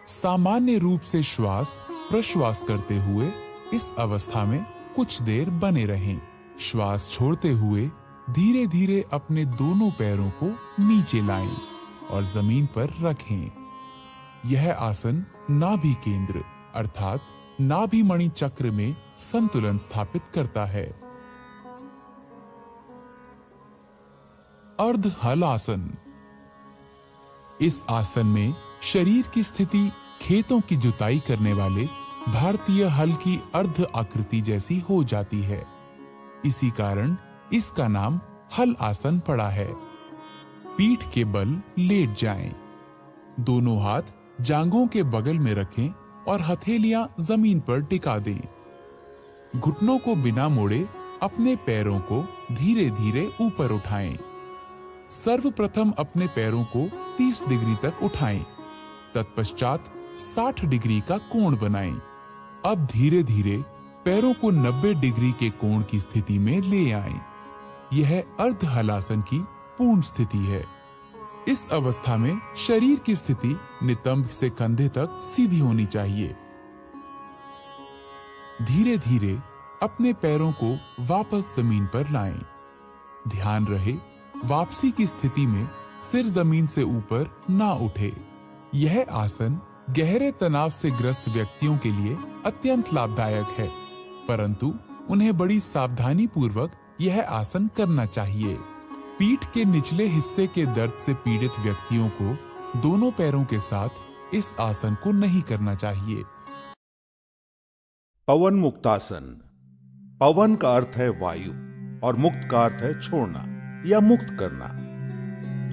सामान्य रूप से श्वास प्रश्वास करते हुए इस अवस्था में कुछ देर बने रहें। श्वास छोड़ते हुए धीरे धीरे अपने दोनों पैरों को नीचे लाएं और जमीन पर रखें। यह आसन नाभि केंद्र अर्थात नाभि मणि चक्र में संतुलन स्थापित करता है। अर्ध हल आसन। इस आसन में शरीर की स्थिति खेतों की जुताई करने वाले भारतीय हल की अर्ध आकृति जैसी हो जाती है। इसी कारण इसका नाम हल आसन पड़ा है। पीठ के बल लेट जाएं। दोनों हाथ जांघों के बगल में रखें और हथेलियां जमीन पर टिका दें। घुटनों को बिना मोड़े अपने पैरों को धीरे धीरे ऊपर उठाएं। सर्वप्रथम अपने पैरों को 30 डिग्री तक उठाएं। तत्पश्चात 60 डिग्री का कोण बनाएं। अब धीरे धीरे पैरों को 90 डिग्री के कोण की स्थिति में ले आएं। यह अर्ध हलासन की पूर्ण स्थिति है। इस अवस्था में शरीर की स्थिति नितंब से कंधे तक सीधी होनी चाहिए। धीरे धीरे अपने पैरों को वापस जमीन पर लाएं। ध्यान रहे वापसी की स्थिति में सिर जमीन से ऊपर ना उठे। यह आसन गहरे तनाव से ग्रस्त व्यक्तियों के लिए अत्यंत लाभदायक है, परंतु उन्हें बड़ी सावधानी पूर्वक यह आसन करना चाहिए। पीठ के निचले हिस्से के दर्द से पीड़ित व्यक्तियों को दोनों पैरों के साथ इस आसन को नहीं करना चाहिए। पवन मुक्तासन। पवन का अर्थ है वायु और मुक्त का अर्थ है छोड़ना या मुक्त करना।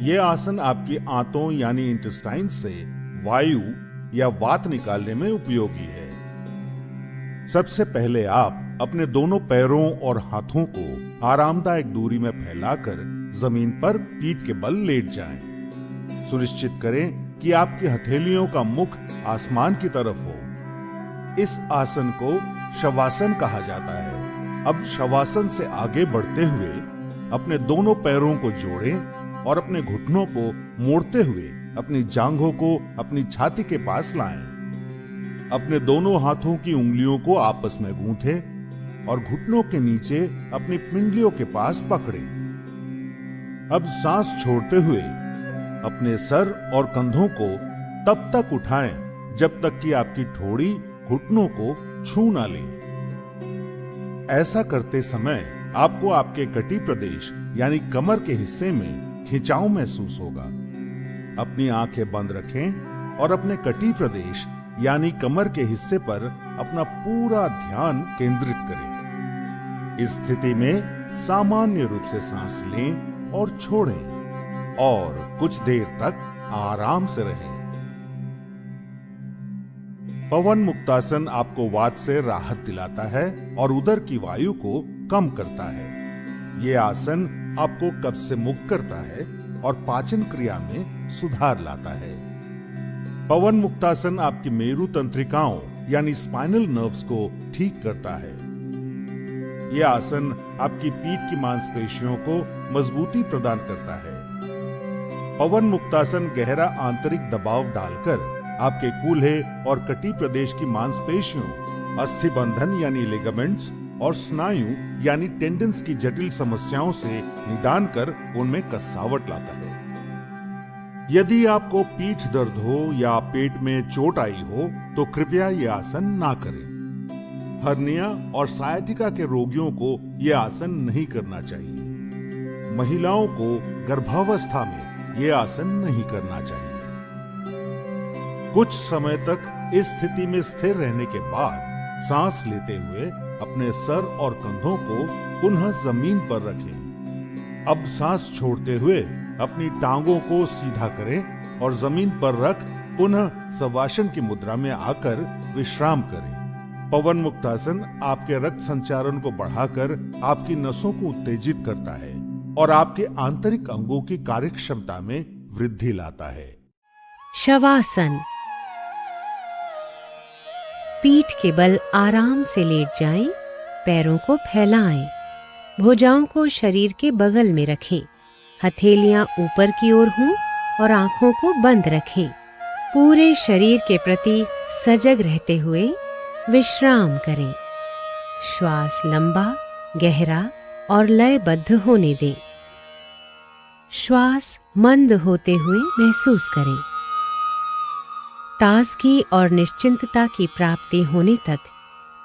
यह आसन आपकी आंतों यानी इंटेस्टाइन से वायु या वात निकालने में उपयोगी है। सबसे पहले आप अपने दोनों पैरों और हाथों को आरामदायक दूरी में फैलाकर जमीन पर पीठ के बल लेट जाएं। सुनिश्चित करें कि आपकी हथेलियों का मुख आसमान की तरफ हो। इस आसन को शवासन कहा जाता है। अब शवासन से आगे बढ़ते हुए अपने दोनों पैरों को जोड़ें और अपने घुटनों को मोड़ते हुए अपनी जांघों को अपनी छाती के पास लाएं। अपने दोनों हाथों की उंगलियों को आपस में गूंथें और घुटनों के नीचे अपनी पिंडलियों के पास पकड़ें। अब सांस छोड़ते हुए अपने सर और कंधों को तब तक उठाएं जब तक कि आपकी ठोड़ी घुटनों को छू ना ले। ऐसा करते समय आपको आपके कटी प्रदेश यानी कमर के हिस्से में खिंचाव महसूस होगा। अपनी आंखें बंद रखें और अपने कटी प्रदेश यानी कमर के हिस्से पर अपना पूरा ध्यान केंद्रित करें। इस स्थिति में सामान्य रूप से सांस लें और छोड़ें और कुछ देर तक आराम से रहें। पवन मुक्तासन आपको वात से राहत दिलाता है और उदर की वायु को कम करता है। ये आसन आपको कब्ज से मुक्त करता है और पाचन क्रिया में सुधार लाता है। पवन मुक्तासन आपकी मेरु तंत्रिकाओं यानी स्पाइनल नर्व्स को ठीक करता है। यह आसन आपकी पीठ की मांसपेशियों को मजबूती प्रदान करता है। पवन मुक्तासन गहरा आंतरिक दबाव डालकर आपके कूल्हे और कटी प्रदेश की मांसपेशियों, अस्थिबंधन यानी लिगामेंट्स और स्नायु यानी टेंडन्स की जटिल समस्याओं से निदान कर उनमें कसावट लाता है। यदि आपको पीठ दर्द हो या पेट में चोट आई हो तो कृपया यह आसन ना करें। हर्निया और सायाटिका के रोगियों को यह आसन नहीं करना चाहिए। महिलाओं को गर्भावस्था में यह आसन नहीं करना चाहिए। कुछ समय तक इस स्थिति में स्थिर रहने के बाद सांस लेते हुए अपने सर और कंधों को पुनः जमीन पर रखें। अब सांस छोड़ते हुए अपनी टांगों को सीधा करें और जमीन पर रख पुनः शवासन की मुद्रा में आकर विश्राम करें। पवन मुक्तासन आपके रक्त संचारण को बढ़ाकर आपकी नसों को उत्तेजित करता है और आपके आंतरिक अंगों की कार्यक्षमता में वृद्धि लाता है। शवासन। पीठ के बल आराम से लेट जाएं, पैरों को फैलाएं, भुजाओं को शरीर के बगल में रखें, हथेलियां ऊपर की ओर हों और आंखों को बंद रखें। पूरे शरीर के प्रति सजग रहते हुए विश्राम करें। श्वास लंबा, गहरा और लयबद्ध होने दें। श्वास मंद होते हुए महसूस करें। ताजगी और निश्चिंतता की प्राप्ति होने तक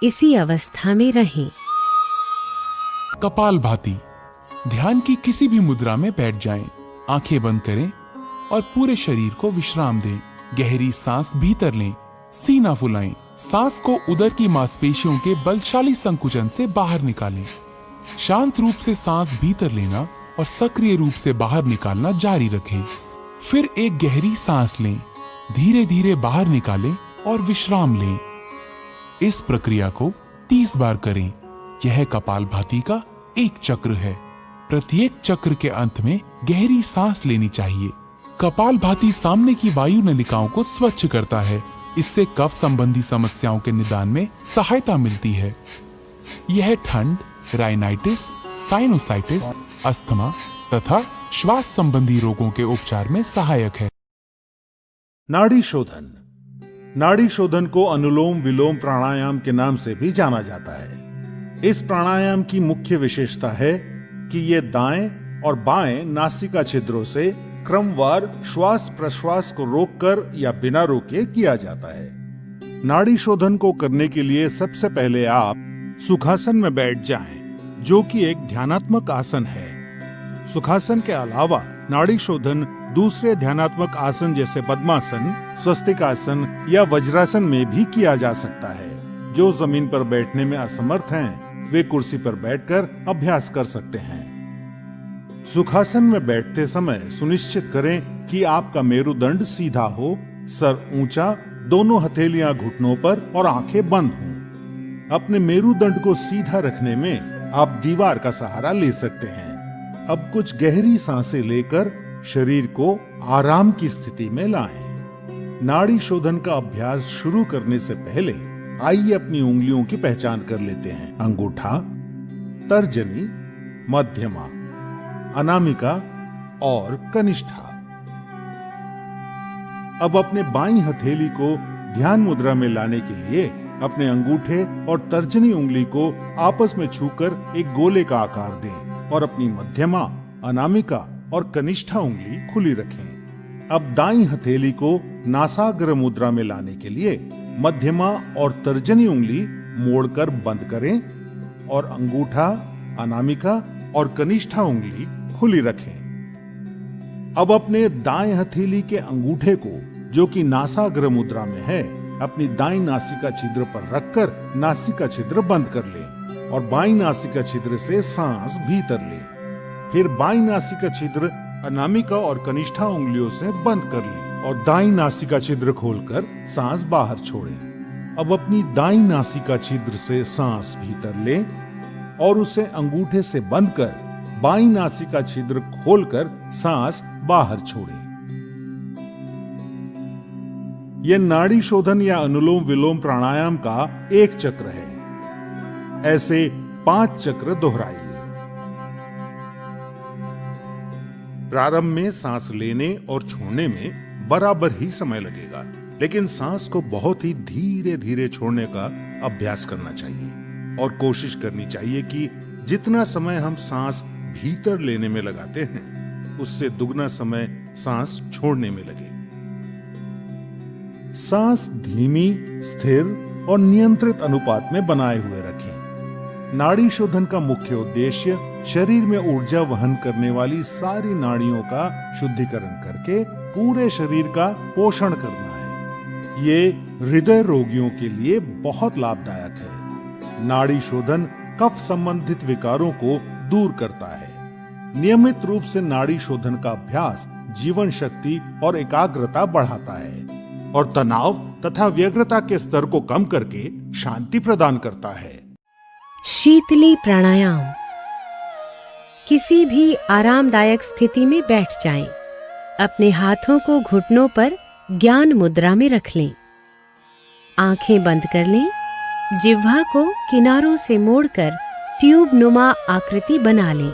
इसी अवस्था में रहें। कपालभाति। ध्यान की किसी भी मुद्रा में बैठ जाएं, आंखें बंद करें और पूरे शरीर को विश्राम दें। गहरी सांस भीतर लें, सीना फुलाएं, सांस को उदर की मांसपेशियों के बलशाली संकुचन से बाहर निकालें। शांत रूप से सांस भीतर लेना और सक्रिय रूप से बाहर निकालना जारी रखें। फिर एक गहरी सांस लें, धीरे धीरे बाहर निकालें और विश्राम लें। इस प्रक्रिया को 30 बार करें। यह कपालभाति का एक चक्र है। प्रत्येक चक्र के अंत में गहरी सांस लेनी चाहिए। कपालभाति सामने की वायु नलिकाओं को स्वच्छ करता है। इससे कफ संबंधी समस्याओं के निदान में सहायता मिलती है। यह ठंड, राइनाइटिस, साइनोसाइटिस, अस्थमा तथा श्वास संबंधी रोगों के उपचार में सहायक है। नाड़ी शोधन। नाड़ी शोधन को अनुलोम विलोम प्राणायाम के नाम से भी जाना जाता है। इस प्राणायाम की मुख्य विशेषता है कि ये दाएं और बाएं नासिका छिद्रों से क्रमवार श्वास प्रश्वास को रोककर या बिना रोके किया जाता है। नाड़ी शोधन को करने के लिए सबसे पहले आप सुखासन में बैठ जाएं, जो कि एक ध्यानात्मक आसन है। सुखासन के अलावा नाड़ी शोधन दूसरे ध्यानात्मक आसन जैसे पद्मासन, स्वस्तिकासन या वज्रासन में भी किया जा सकता है। जो जमीन पर बैठने में असमर्थ हैं, वे कुर्सी पर बैठकर अभ्यास कर सकते हैं। सुखासन में बैठते समय सुनिश्चित करें कि आपका मेरुदंड सीधा हो, सर ऊंचा, दोनों हथेलियां घुटनों पर और आंखें बंद हों। अपने मेरुदंड को सीधा रखने में आप दीवार का सहारा ले सकते हैं। अब कुछ गहरी सांसें लेकर शरीर को आराम की स्थिति में लाएं। नाड़ी शोधन का अभ्यास शुरू करने से पहले आइए अपनी उंगलियों की पहचान कर लेते हैं। अंगूठा, तर्जनी, मध्यमा, अनामिका और कनिष्ठा। अब अपने बाईं हथेली को ध्यान मुद्रा में लाने के लिए अपने अंगूठे और तर्जनी उंगली को आपस में छूकर एक गोले का आकार दें और अपनी मध्यमा, अनामिका और कनिष्ठा उंगली खुली रखें। अब दाईं हथेली को नासाग्र मुद्रा में लाने के लिए मध्यमा और तर्जनी उंगली मोड़कर बंद करें और अंगूठा, अनामिका और कनिष्ठा उंगली खुली रखें। अब अपने दाएं हथेली के अंगूठे को, जो कि नासाग्र मुद्रा में है, अपनी दाईं नासिका छिद्र पर रखकर नासिका छिद्र बंद कर लें और बाईं नासिका छिद्र से सांस भीतर लें। फिर बाईं नासिका छिद्र अनामिका और कनिष्ठा उंगलियों से बंद कर लें और दाईं नासिका छिद्र खोलकर सांस बाहर छोड़ें। अब अपनी दाईं नासिका छिद्र से सांस भीतर लें और उसे अंगूठे से बंद कर बाईं नासिका छिद्र खोलकर सांस बाहर छोड़ें। यह नाड़ी शोधन या अनुलोम विलोम प्राणायाम का एक चक्र है। ऐसे 5 चक्र दोहराइए। प्रारंभ में सांस लेने और छोड़ने में बराबर ही समय लगेगा, लेकिन सांस को बहुत ही धीरे धीरे छोड़ने का अभ्यास करना चाहिए और कोशिश करनी चाहिए कि जितना समय हम सांस भीतर लेने में लगाते हैं, उससे दुगना समय सांस छोड़ने में लगे। सांस धीमी, स्थिर और नियंत्रित अनुपात में बनाए हुए रखें। नाड़ी शोधन का मुख्य उद्देश्य शरीर में ऊर्जा वहन करने वाली सारी नाड़ियों का शुद्धिकरण करके पूरे शरीर का पोषण करना है। ये हृदय रोगियों के लिए बहुत लाभदायक है। नाड़ी शोधन कफ संबंधित विकारों को दूर करता है। नियमित रूप से नाड़ी शोधन का अभ्यास जीवन शक्ति और एकाग्रता बढ़ाता है और तनाव तथा व्यग्रता के स्तर को कम करके शांति प्रदान करता है। शीतली प्राणायाम। किसी भी आरामदायक स्थिति में बैठ जाएं। अपने हाथों को घुटनों पर ज्ञान मुद्रा में रख लें। आंखें बंद कर लें। जिह्वा को किनारों से मोड़कर ट्यूब नुमा आकृति बना लें।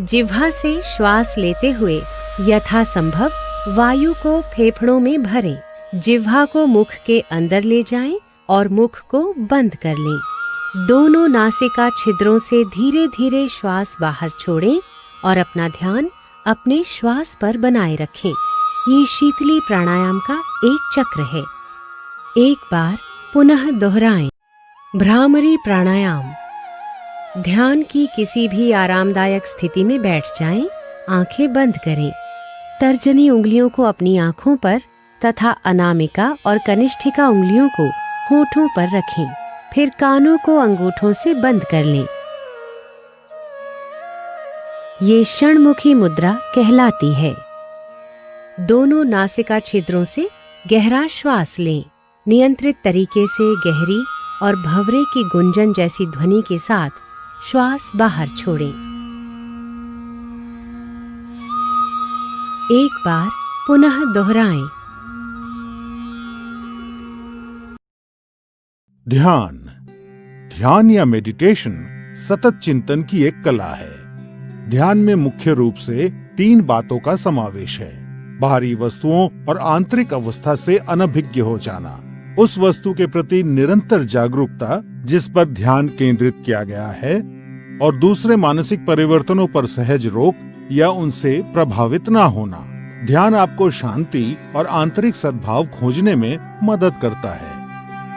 जिह्वा से श्वास लेते हुए यथासंभव वायु को फेफड़ों में भरें। जिह्वा को मुख के अंदर ले जाएं और मुख को बंद कर लें। दोनों नासिका छिद्रों से धीरे धीरे श्वास बाहर छोड़ें और अपना ध्यान अपने श्वास पर बनाए रखें। ये शीतली प्राणायाम का एक चक्र है। एक बार पुनः दोहराएं। भ्रामरी प्राणायाम। ध्यान की किसी भी आरामदायक स्थिति में बैठ जाएं, आंखें बंद करें। तर्जनी उंगलियों को अपनी आंखों पर तथा अनामिका और कनिष्ठिका उंगलियों को होठों पर रखें। फिर कानों को अंगूठों से बंद कर लें। ये षणमुखी मुद्रा कहलाती है। दोनों नासिका छिद्रों से गहरा श्वास लें। नियंत्रित तरीके से गहरी और भंवरे की गुंजन जैसी ध्वनि के साथ श्वास बाहर छोड़ें। एक बार पुनः दोहराएं। ध्यान या मेडिटेशन सतत चिंतन की एक कला है। ध्यान में मुख्य रूप से 3 बातों का समावेश है। बाहरी वस्तुओं और आंतरिक अवस्था से अनभिज्ञ हो जाना, उस वस्तु के प्रति निरंतर जागरूकता जिस पर ध्यान केंद्रित किया गया है, और दूसरे मानसिक परिवर्तनों पर सहज रोक या उनसे प्रभावित ना होना। ध्यान आपको शांति और आंतरिक सद्भाव खोजने में मदद करता है।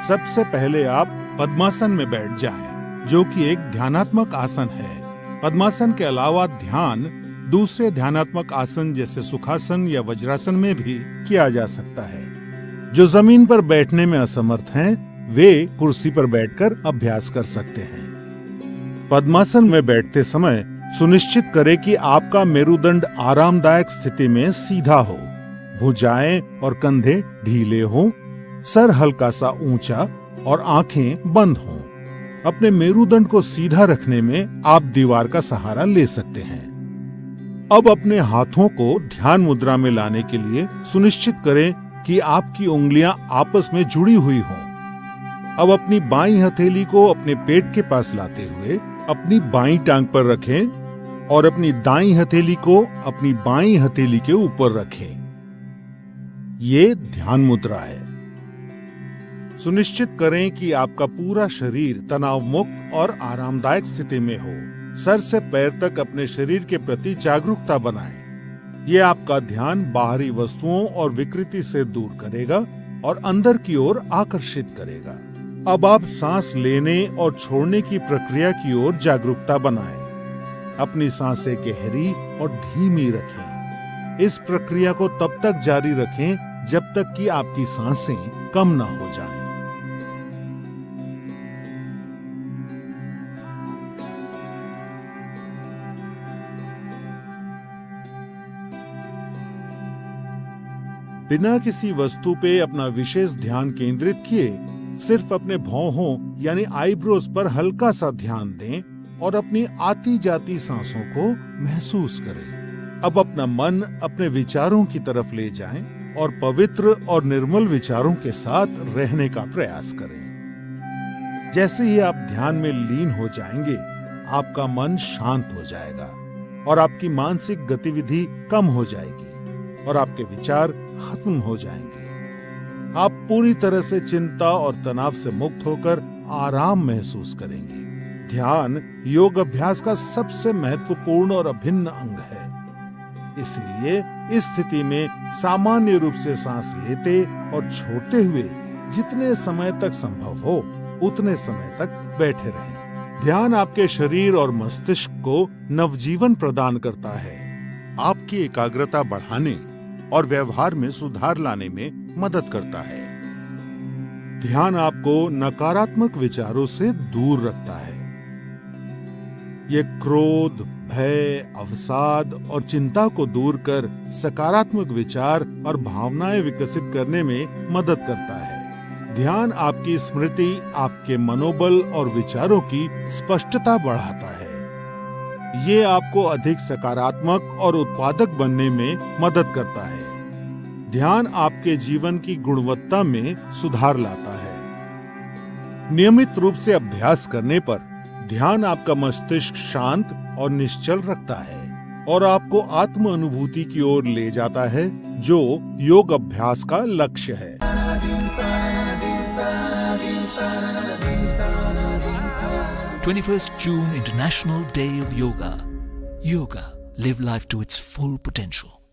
सबसे पहले आप पद्मासन में बैठ जाएं, जो कि एक ध्यानात्मक आसन है। पद्मासन के अलावा ध्यान दूसरे ध्यानात्मक आसन जैसे सुखासन या वज्रासन में भी किया जा सकता है। जो जमीन पर बैठने में असमर्थ हैं, वे कुर्सी पर बैठकर अभ्यास कर सकते हैं। पद्मासन में बैठते समय सुनिश्चित करें कि आपका मेरुदंड आरामदायक स्थिति में सीधा हो, भुजाएं और कंधे ढीले हों, सर हल्का सा ऊंचा और आंखें बंद हों। अपने मेरुदंड को सीधा रखने में आप दीवार का सहारा ले सकते हैं। अब अपने हाथों को ध्यान मुद्रा में लाने के लिए सुनिश्चित करें कि आपकी उंगलियां आपस में जुड़ी हुई हों। अब अपनी बाईं हथेली को अपने पेट के पास लाते हुए अपनी बाईं टांग पर रखें और अपनी दाईं हथेली को अपनी बाईं हथेली के ऊपर रखें। ये ध्यान मुद्रा है। सुनिश्चित करें कि आपका पूरा शरीर तनाव मुक्त और आरामदायक स्थिति में हो। सर से पैर तक अपने शरीर के प्रति जागरूकता बनाएं। ये आपका ध्यान बाहरी वस्तुओं और विकृति से दूर करेगा और अंदर की ओर आकर्षित करेगा। अब आप सांस लेने और छोड़ने की प्रक्रिया की ओर जागरूकता बनाएं। अपनी सांसें गहरी और धीमी रखें। इस प्रक्रिया को तब तक जारी रखें जब तक कि आपकी सांसें कम ना हो जाएं। बिना किसी वस्तु पे अपना विशेष ध्यान केंद्रित किए सिर्फ अपने भौहों यानी आईब्रोज पर हल्का सा ध्यान दें और अपनी आती जाती सांसों को महसूस करें। अब अपना मन अपने विचारों की तरफ ले जाएं और पवित्र और निर्मल विचारों के साथ रहने का प्रयास करें। जैसे ही आप ध्यान में लीन हो जाएंगे, आपका मन शांत हो जाएगा और आपकी मानसिक गतिविधि कम हो जाएगी और आपके विचार खत्म हो जाएंगे। आप पूरी तरह से चिंता और तनाव से मुक्त होकर आराम महसूस करेंगे। ध्यान योग अभ्यास का सबसे महत्वपूर्ण और अभिन्न अंग है। इसीलिए इस स्थिति में सामान्य रूप से सांस लेते और छोड़ते हुए जितने समय तक संभव हो उतने समय तक बैठे रहें। ध्यान आपके शरीर और मस्तिष्क को नवजीवन प्रदान करता है, आपकी एकाग्रता बढ़ाने और व्यवहार में सुधार लाने में मदद करता है। ध्यान आपको नकारात्मक विचारों से दूर रखता है। ये क्रोध, भय, अवसाद और चिंता को दूर कर सकारात्मक विचार और भावनाएं विकसित करने में मदद करता है। ध्यान आपकी स्मृति, आपके मनोबल और विचारों की स्पष्टता बढ़ाता है। ये आपको अधिक सकारात्मक और उत्पादक बनने में मदद करता है। ध्यान आपके जीवन की गुणवत्ता में सुधार लाता है। नियमित रूप से अभ्यास करने पर ध्यान आपका मस्तिष्क शांत और निश्चल रखता है और आपको आत्म अनुभूति की ओर ले जाता है, जो योग अभ्यास का लक्ष्य है। 21st June International Day of Yoga. Yoga. Live life to its full potential.